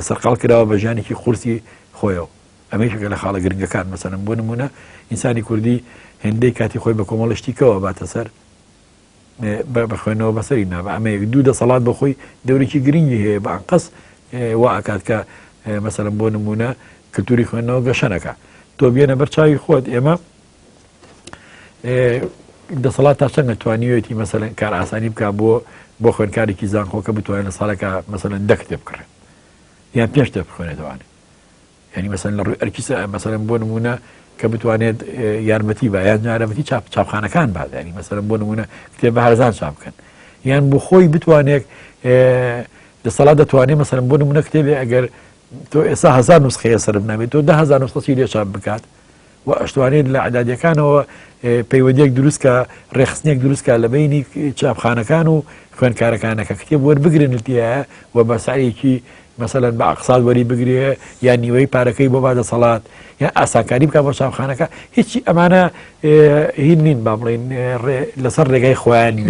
سەرقاڵ کراوە بە ژیانێکی قورسی خۆیەوە ئەمەیشەکە لە خاڵە گرنگەکان مەسەلەن بۆ نمونە ئینسانی کوردی هێندەی کاتی خۆی بە کۆمەڵشتیکەوە باتە سەر بخوێنەوە بەسەری نابە ئەمەیەک دوو دەسەڵات بەخۆی دەورێکی گرنگی هەیە بە ئەنقەس وا ئەکات کە مەسەلەن بۆ نمونە کللتوری خوێندنەوە گەشەنەکە تۆ بێنە بەرچاوی خۆت ئێمە دەسەڵات تا چەندە توانیوێتی مەسەلەن کار ئاسانی بکە بۆ خوێنکارێکی زانخۆکە بتوانێت لە ساڵێکە مەسەلەن 10 کتێب بکڕێت یان 5 کتێب بخوێنێتوانێت ینی مەسەلەن لە ڕووی ئەرکی مەسەلەن بۆ نمونە کە بتوانێت یارمەتی بە یان یارمەتی چاپخانەکان بات ینی مەسەلەن بۆ نمونە کتێب بە هەرزان چاپ بکەن یان بۆ خۆی بتوانێت دەسەڵات دەتوانێت مەسەلەن بۆ نمونە کتێبێ ئەگەر تۆ ئێستا 1000 نسخەیە سرب نامێت تۆ 10,000 نسخەی لێ چاپ بکات و ئەشتوانێت لە عەدادیەکانەوە پەیوەندیەک دروستکە ڕێخستنێک دروستکە لە بینی چاپخانەکان و خوێندکارەکانەکە کتێب وەربگرنتیە و بە سعرێکی مەسەلەن بە ئەقساڵ وەری بگرێ یان نیوەی پارەکەی بۆ بادەسەڵات یان ئاسانکاری بکە بۆ چاپخانەکە هیچی ئەمانە هین نین با بڵێن لەسەر ڕێگای خۆیانی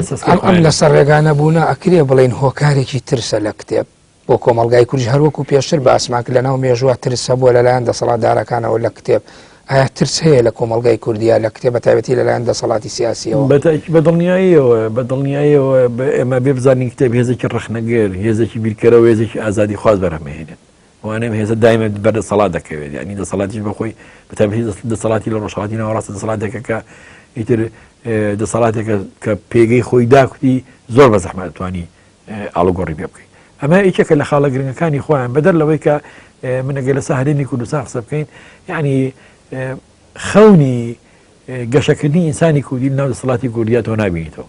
ئەم لەسەر ڕێگانە بوونە ئەکرێ بڵێن هۆکارێکی ترسە لە کتێب بۆ کۆمەلگای کوردی هەروەکو پێشتر بە ئاسماکە لەناو مێژووە ترسە بووە لەلایەن دەسەڵاتدارەکانەوە لە کتێب ئایا ترس هەیە لە کۆمەلگای کوردیا لە کتێبە تایبەتی لەلایەن دەسەڵاتی سیاسیەوە بەدڵنیاییەوە ئێمە بێ بزانین کتێب هێزێکی ڕخنەگەر هێزێکی بیرکەرەوە هێزێکی ئازادی خواز بەرهەمێنێت وانێم هێزە دایمە بەردەسەڵات دەکەوێت ینی دەسەڵاتیش بەخۆی بەتابەتی دەسەڵاتی لە ڕۆژهەڵاتی ناوەڕاستە دەسەڵاتێکە کە ئیتر دەسەڵاتێکە کە پێگەی خۆی داکوتی زۆر بە زەحمەت دەتوانی ئاڵوگۆڕی پێ بکەیت ئەمە یەکێکە لە خاڵە گرنگەکانی خۆیان بەدەر لەوەی کە منەگە لە ساحرێنی کوردستان قسە بکەین یعنی خەونی گەشەکردنی ئینسانی کوردی ناو دەسەڵاتی کوردیا تۆ نابینیتەوە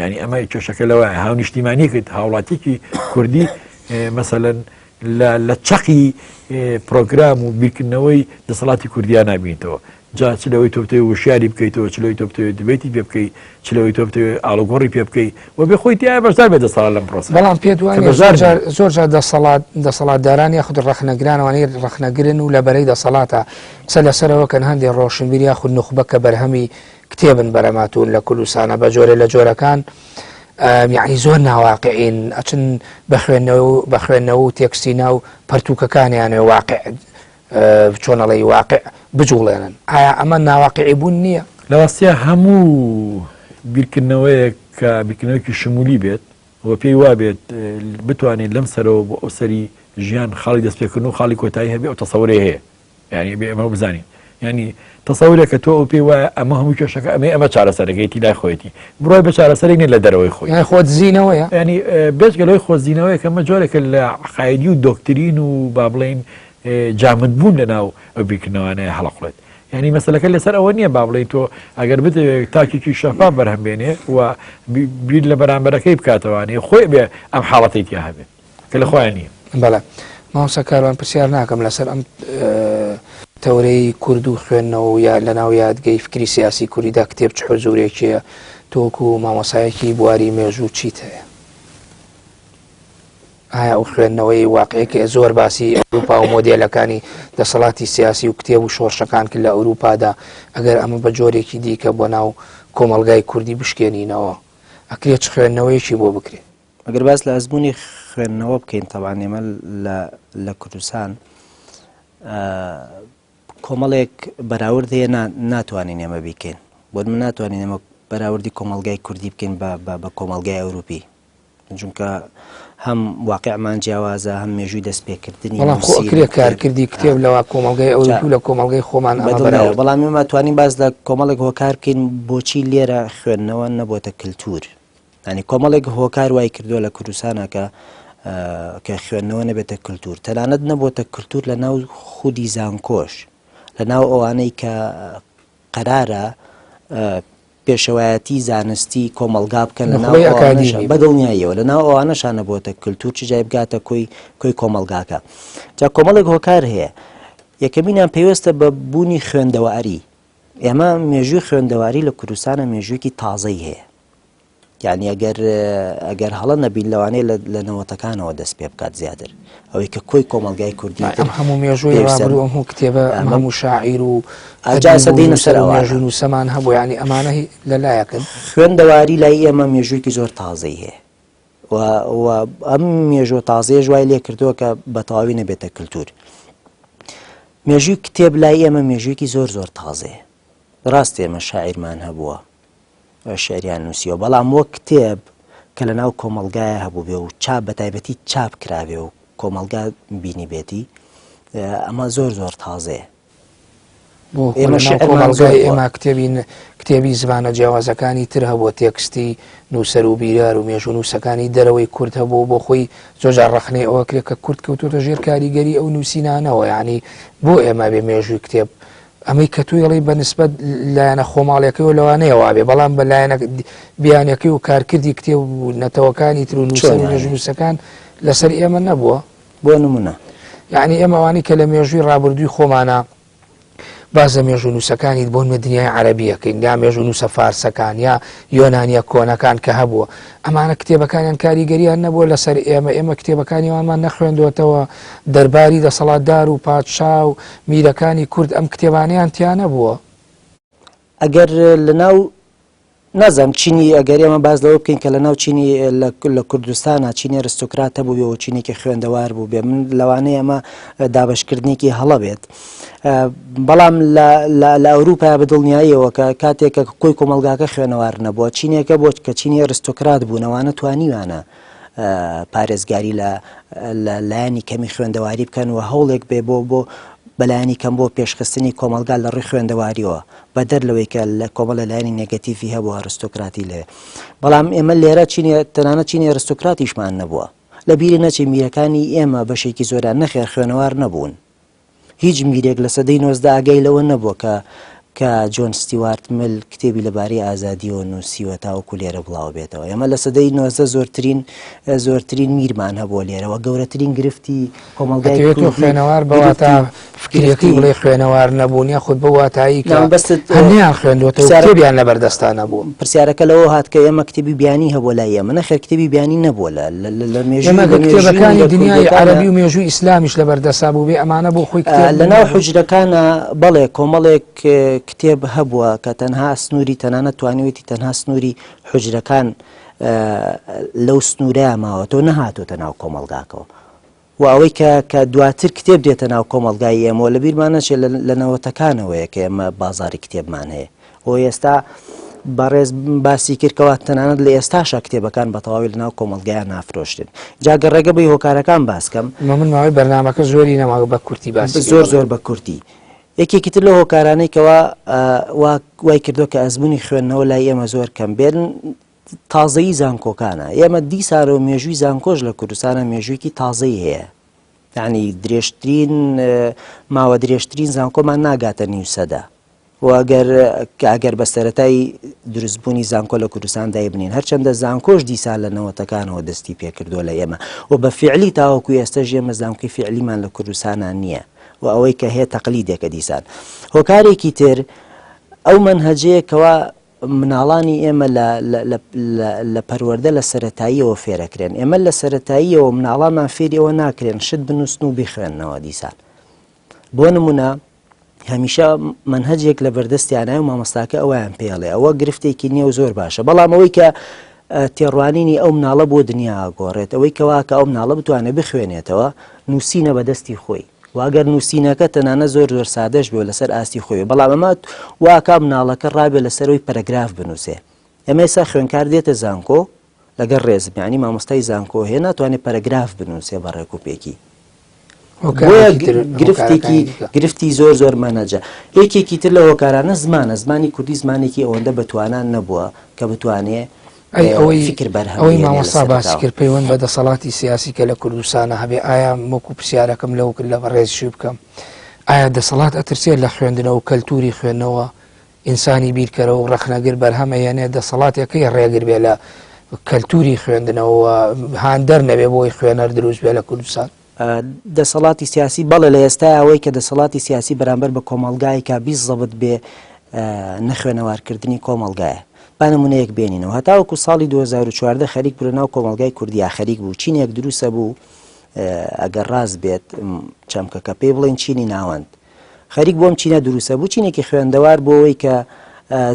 ینی ئەمە کێشەکە لەوە هاو نیشتیمانی کرد هاوڵاتێکی کوردی مەسەلەن لە چەقی پرۆگرام و بیرکردنەوەی دەسەڵاتی کوردیا نابینیتەوە جا چلەوەی تۆ بتەوێت وشیاری بکەیتەوە چلەوەی تۆ بتەوێت دبێتی پێ بکەیت چلەوەی تۆ بتەوێت ئاڵوگۆڕی پێ بکەیت و بێ خۆی تیا بەشدار بێت دەسەڵات لەم پرۆسە بەڵام پێت وایە زۆر جار دەسەڵاتداران یاخود ڕەخنەگرانەوەی ڕەخنەگرن و لەبەرەی دەسەڵاتە چە لەسەرەوە کەن هەندێک ڕۆشنبیری یاخود نوخبە کە بەرهەمی کتێبن بەرەماتون لە کوردستانە بە جۆرە لە جۆرەکان یعنی زۆر ناواقعین ئەچن بە خوێندنەوە و تێکسینا و پەرتووکەکانیانێ واقع چۆنەڵی واقع بجوڵێنن ئایا ئەمە ناواقعی بوون نییە لەڕاستیە هەموو بیرکردنەوەیە کە بیرکردنەوەیکی شمولی بێت و پێی وا بێت بتوانێت لەم سەرەوە بۆ ئەو سەری ژیان خاڵی دەستپێکردن و خاڵی کۆتایی هەبێ ئەو تەسەوورێ هەیە یعنی بێ ئەمە بزانین ینی تەسەورێکە تۆ ئەو پێی وایە ئەمە هەموو کێشەکە ئەمە چارەسەرەکەیتی لای خۆیەتی بڕۆی بە چارەسەرێک نێت لە دەرەوەی خۆی خۆت زیینەوەیە ینی بێژگەلەوەی خۆزیینەوەی کەمە جۆرێکە لە عقایدی و دۆکترین و با بڵێن جامدبوون لەناو ئەو بیرکردنەوەیە هەڵەقڵێت ینی مەسلەکە لەسەر ئەوە نییە با بڵێن تۆ ئەگەر بتەوێت تاکێکی شەفا بەرهەمبێنێ و بیر لە بەرامبەرەکەی بکاتەوانێ خۆی بێ ئەم حاڵەتی تیا هەبێت کە لە خۆیان نییە بەڵێ ماوسە کاروان پرسیار ناکەم لەسەر ئەم تەورەی کورد و خوێندنەوە و یا لەناو یادگەی فکری سیاسی کوردیدا کتێب چ حزورێکیە تۆکو و مامۆسایەکی بواری مێژوو چیت هەیە ئایا ئەو خوێندنەوەی واقعەیە زۆر باسی ئەوروپا و مۆدێلەکانی دەسەڵاتی سیاسی و کتێب و شۆڕشەکان کرد لە ئەوروپادا ئەگەر ئەمە بە جۆرێکی دیکە بۆ ناو کۆمەلگای کوردی بشکێنینەوە ئەکرێت چ خوێندنەوەیەکی بۆ بکرێت ئەگەر باس لە ئەزمموی خوێندنەوە بکەین تەوان ئێمە لە کوردستان کۆمەڵێک بەراورد هەیە ناتوانین ئێمە بیکەین بۆ من ناتوانین ئێمە بەراوردی کۆمەلگای کوردی بکەین بە کۆمەلگای ئەوروپی چونکە هەم واقعمان جیاوازە هەم مێژووی دەستپێکردنی ئەکرێت کارکردی کتێب لەوە کۆمەلگای ئەوروپی لە کۆمەلگای خۆمان بەڵام ئێمە توانین باز لە کۆمەڵێک هۆکار بکەین بۆچی لێرە خوێندنەوە نەبووتە کللتور ینی کۆمەڵێک هۆکار وای کردووە لە کوردستانە کە خوێندنەوە نەبێتە کللتور تەنانەت نەبووتە کللتور لە ناو خودی زانکۆش لە ناو ئەوانەی کە قەرارە پێشەوایەتی زانستی کۆمەلگا بکەن لە ناو بەدڵنیاییەوە لە ناو ئەوانەشانە بۆتە کللتور چ جای بگاتە کۆی کۆمەلگاکە جا کۆمەڵێک هۆکار هەیە یەکەمینیان پێویستە بە بوونی خوێندەواری ئێمە مێژووی خوێندەواری لە کوردستانە مێژوویەکی تازەی هەیە یعنی ئەگەر هەڵە نەبین لەوانەیە لە نەوەتەکانەوە دەست پێ بکات زیاتر ئەوەی کە کۆی کۆمەلگای کوردی ئەم هەموو مێژووی ڕابردوو ئەم کتێبە هەموو شاعیر و ئاجاسەدەینە سەرەوە مێژوون و سەمان هەبوو ینی ئەمانە لەلایەکن خوێندەواری لای ئێمە مێژوویکی زۆر تازەی هەیە و ئەم مێژوە تازەیە ژوای لێ کردووە کە بە تەواوی نەبێتە کللتور مێژووی کتێب لای ئێمە مێژوویکی زۆر زۆر تازەیە ڕاست ئێمە شاعیرمان هەبووە شعریان نووسیەوە بەڵام وەک کتێب کە لە ناو کۆمەلگایە هەبوو بێ و چاپ بە تایبەتی چاپ کراوێ و کۆمەلگا بینی بێتی ئەمە زۆر زۆر تازەیە کۆمەلگای ئێمە کتێبی زمانە جیاوازەکانی تر هەبووە تێکستی نووسەر و بیرار و مێژوو نووسەکانی دەرەوەی کورد هەبوو بۆ خۆی زۆرجار ڕەخنەی ئەوە کرێت کە کورد کەوتۆتە ژێر کاریگەری ئەو نووسینانەوە ینی بۆ ئێمە بێ مێژووی کتێب ئەمەی کە توویڵی بەنسبەت لایەنە خۆماڵیەکەی و لەوانەیەوە بێ بەڵام بە لایەنە بیانەکەی و کارکردی کتێب و نەتەوەکانی تر و نووسەر و مێژوو نووسەکان لەسەر ئێمە نەبووە بۆ نمونە یعنی ئێمەوانی کە لە مێژووی ڕابردووی خۆمانە بازە مێژوو نووسەکانیت بۆن بە دنیای عەرەبیەکەین یا مێژوو نووسە فارسەکان یا یۆنانیە کۆنەکان کە هەبووە ئەمانە کتێبەکانیان کاریگەریان نەبووە لەسەر ئێمە کتێبەکانیوانمان نەخوێندوەتەوە دەرباری دەسەڵاتدار و پادشا و میرەکانی کورد ئەم کتێبانیان تیا نەبووە ئەگەر لەناو نازانم چینی ئەگەر ئێمە باز لەوە بکەین کە لەناو چینی لە کوردستانە چینی ئەرستۆکرات هەبوو بێ و چینێکی خوێندەوار بوو بێ من لەوانەیە ئەمە دابشکردنێکی هەڵە بێت بەڵام لە ئەوروپا بەدڵنیاییەوە کە کاتێکە کۆی کۆمەلگاکە خوێنەوار نەبووە چینێکە بۆ کە چینی ئەرستۆکرات بوونەوانە توانیوانە پارێزگاری لە لایەنی کەمی خوێندەواری بکەن و هەوڵێک بێ بۆ بەلایانی کەم بۆ پێشخستنی کۆمەلگا لە ڕووی خوێندەواریەوە بەدەر لەوەی کە لە کۆمەڵە لایەنی نێگەتیڤی هەبوو ئەرستۆکراتی لێ بەڵام ئێمە لێرە تەنانەت چینی ئەرستۆکراتیشمان نەبووە لە بیری نەچێ میرەکانی ئێمە بەشێکی زۆران نەخێر خوێنەوار نەبوون هیچ میرێک لە سەدەی 19 ئاگای لەوە نەبووە کە جۆن ستیوارت مل کتێبی لەبارەی ئازادیەوە نووسیوە تاوەکو لێرە بڵاو بێتەوە ئێمە لە سەدەی 19 زۆرترین میرمان هەبووە لێرەوە گەورەترین گرفتی کۆمەلگای خوێنەوار بەواتە فکرەکەی بڵێ خوێنەوار نەبوون یا خودت بە واتایی کە هەنیان خوێندوەتەوە کتێبیان لە بەردەستان نەبوو پرسیارەکە لەوە هات کە ئێمە کتێبی بیانی هەبووە لای ئێمە نەخێر کتێبی بیانی نەبووە لە کتێبەکانی دنیای عەرەبی و مێژووی ئیسلامیش لە بەردەسا بوو بێ ئەمانە بۆ خۆی لەناو حوجرەکانە بەڵێ کۆمەڵێک کتێب هەبووە کە تەنها سنووری تەنانەت توانیوێتی تەنها سنووری حوجرەکان لەو سنوورەیە ماوەتەوە نەهاتۆتە ناو کۆمەلگاکەوە و ئەوەی کە دواتر کتێب دێتە ناو کۆمەلگای ئێمەوە لە بیرمانەچێت لە نەوەتەکانەوەیە کە ئێمە بازاری کتێبمان هەیە و ئێستا بەڕێز باسی کردکەوە تەنانەت لە ئێستاشە کتێبەکان بە تەواوی لە ناو کۆمەلگایان نافرۆشتن جاگە ڕێگە بە هۆکارەکان باسکەم من ماوەی بەرنامەکە زۆری نەماوە بە کورتی باسی زۆر بە کورتی یەکێکی تر لە هۆکارانەی کەەوە وای کردو کە ئەزمموی خوێندنەوە لای ئێمە زۆر کەم بێن تازەیی زانکۆکانە ئێمە دیسارە و مێژووی زانکۆش لە کوردستانە مێژوویکی تازەی هەیە یعنی درێژترین ماوە درێژترین زانکۆمان ناگاتە نیو سەدا و ئەگەر بە سەرەتای دروستبوونی زانکۆ لە کوردستان دایبنین هەرچەندە زانکۆش دیسان لە نەوەتەکانەوە دەستی پێکردووە لە ئێمە و بە فعلی تاوەکو ئێستاژ ئێمە زانکۆی فعلیمان لە کوردستانان نییە و ئەوەی کە هەیە تەقلیدێکە دیسان هۆکارێکی تر ئەو منهەجەیەکەوە مناڵانی ئێمە لە پەروەردە لە سەرەتاییەوە فێرەکرێن ئێمە لە سەرەتاییەوە مناڵانمان فێریەوە ناکرێن شت بنووسن و بخوێننەوە دیسان بۆ نمونە هەمیشە منهەجێک لە بەردەستیانای و مامۆستاکە ئەویان پێڵێ ئەوە گرفتێکی نییە و زۆر باشە بەڵام ئەوەی کە تێڕوانینی ئەو مناڵە بۆ دنیا گۆڕێت ئەوەی کەوا کە ئەو مناڵە بتوانێت بخوێنێتەوە نووسینە بەدەستی خۆی واگەر نووسینەکە تەنانە زۆر سادەش بێ لەسەر ئاستی خۆی بەڵام ئەمە واکە مناڵەکە ڕابێ لەسەرەوەی پەرەگراف بنووسێ ئەمە ئێستا خوێنکار دێتە زانکۆ لەگەر ڕێزمیانی مامۆستای زانکۆ هەیە ناتوانێت پەرەگراف بنووسێ بە ڕێکوپێکی گرفتی زۆر مانەجە یەکێکی تر لە هۆکارانە زمانی کوردی زمانێکی ئەوەندە بەتوانان نەبووە کە بتوانێت ئەوەی مامۆستا باسی کرد پەیوەند بە دەسەڵاتی سیاسی کە لە کوردستانە هەبێ ئایا وەکو پرسیارەکەم لەو کرد لە ڕێزشی بکەم ئایا دەسەڵات ئەترسێت لە خوێندنەوە و کەلتوری خوێندنەوە ئینسانی بیرکەرەوە و ڕەخنەگر بەرهەمە یانێت دەسەڵاتێکەکەی ڕێگر بێ لە کەلتوری خوێندنەوە هاندەر نەبێ بۆی خوێنەر دروست بێ لە کوردستان دەسەڵاتی سیاسی بەڵێ لە ئێستا ئەوەی کە دەسەڵاتی سیاسی بەرامبەر بە کۆمەلگای کا بیست زەبت بێ نەخوێنەوارکردنی کۆمەلگایە با نمونەیەک بێنینەوە هەتاوەکو ساڵی 2014 خەریک بوو لەناو کۆمەلگای کوردیا خەریک بوو چینێک دروستە بوو ئەگەر ڕاست بێت چەمکەکە پێی بڵێن چینی ناوەند خەریک بۆم چینە دروستە بوو چینێکی خوێندەوار بۆەوەی کە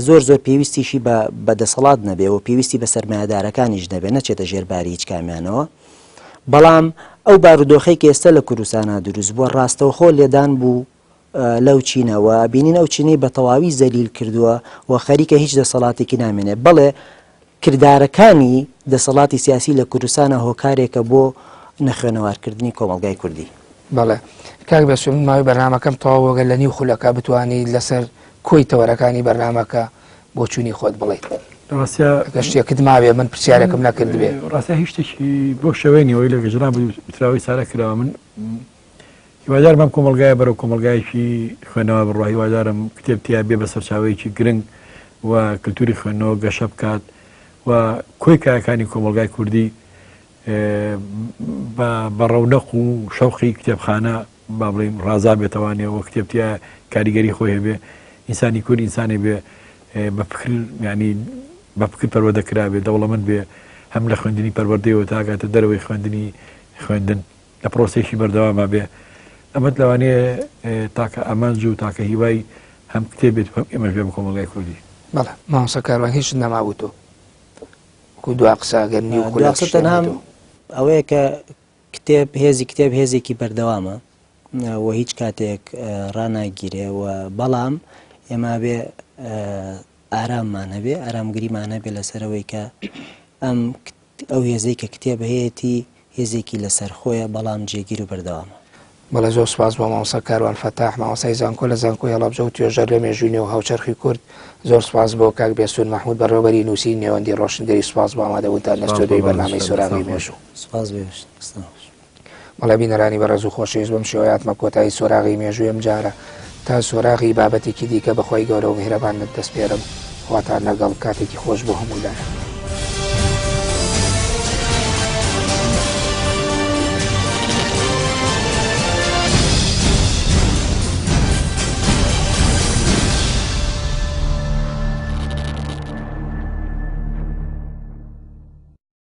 زۆر پێویستیشی بە دەسەڵات نەبێ و پێویستی بە سەرمایه‌دارەکانیش نەبێ نەچێتە ژێرباری هیچ کامیانەوە بەڵام ئەو بارودۆخەی کە ئێستا لە کوردستانە دروست بووە ڕاستەوخۆ لێدان بوو لەو چینەوە بینین ئەو چینەی بە تەواوی زەلیل کردووە و خەریکە هیچ دەسەڵاتێکی نامێنێ بەڵێ کردارەکانی دەسەڵاتی سیاسی لە کوردستانە هۆکارێکە بۆ نەخوێنەوارکردنی کۆمەلگای کوردی بەڵێ کاک بەسوون ماوەی بەرنامەکەم تەواوەگە لە نیو خولەکە بتوانی لەسەر کۆی تەوەرەکانی بەرنامەکە بۆ چوونی خۆت بڵێیت شتێکت ماوێ من پرسیارێکم نەکرد بێ ڕاستە هیچ شتێکی بۆ شەوێنیەوەی لە گەژران بتراوی سارە کراوە من هیوادار بەم کۆمەلگایە بەرەو کۆمەلگایەکی خوێنەوە بڕوا هیوادارم کتێبتیا بێ بە سەرچاوەیەکی گرنگ و کللتوری خوێنەوە گەشە بکات و کۆی کایەکانی کۆمەلگای کوردی بە ڕەونەق و شەوقی کتێبخانە با بڵێم ڕازا بێتەوانێەوە کتێبتیا کاریگەری خۆی هەبێ ئینسانی کوردی ئینسانی بێ بە فکر ینی بە فکر پەروەردەکرا بێ دەوڵەمەند بێ هەم لە خوێندنی پەروەردەیەوە تاکاتە دەرەوەی خوێندن لە پرۆسێکی بەردەوامە بێ ئەمەد لەوانەیە تاکە ئەمانج و تاکە هیوای هەم کتێبێت ئێمەش بێ بە کۆمەلگای کوردی بەڵێ مامۆستا کاروان هیچ نەمابوو تۆ کو دو قساگەرنی و تەنها ئەوەیە کە کتێب هێزی کتێب هێزێکی بەردەوامە و هیچ کاتێک ڕناگیرێ و بەڵام ئێمە بێ ئاراممان هەبێ ئارامگریمان هەبێ لەسەرەوەی کە ئەو هێزەی کە کتێب هەیەی هێزێکی لەسەر خۆیە بەڵام جێگیر و بەردەوامە بەڵێ زۆر سپاس بۆ مامۆستا کاروان فەتاح مامۆستای زانکۆ لە زانکۆی هەڵەبجە و توێژەر لە مێژوونی و هاوچەرخی کورد زۆر سپاس بۆ کاک بێسوون مەحموود بەڕێوەبەری نووسی نێوەندی ڕۆشنگەری سپاس بۆ ئامادەبوونتان لە ستۆدیۆی بەرنامەی سۆراغی مێژوو بەڵێ بینەرانی بەڕێز و خۆشەویست بەم شێوەیە کۆتایی سۆراغی مێژووی ئەم جارە تا سۆراغی بابەتێکی دیکە بەخوای گەورە و میهرەبان دەست پێرم خواتان لەگەڵ کاتێکی خۆش بۆ هەموولایە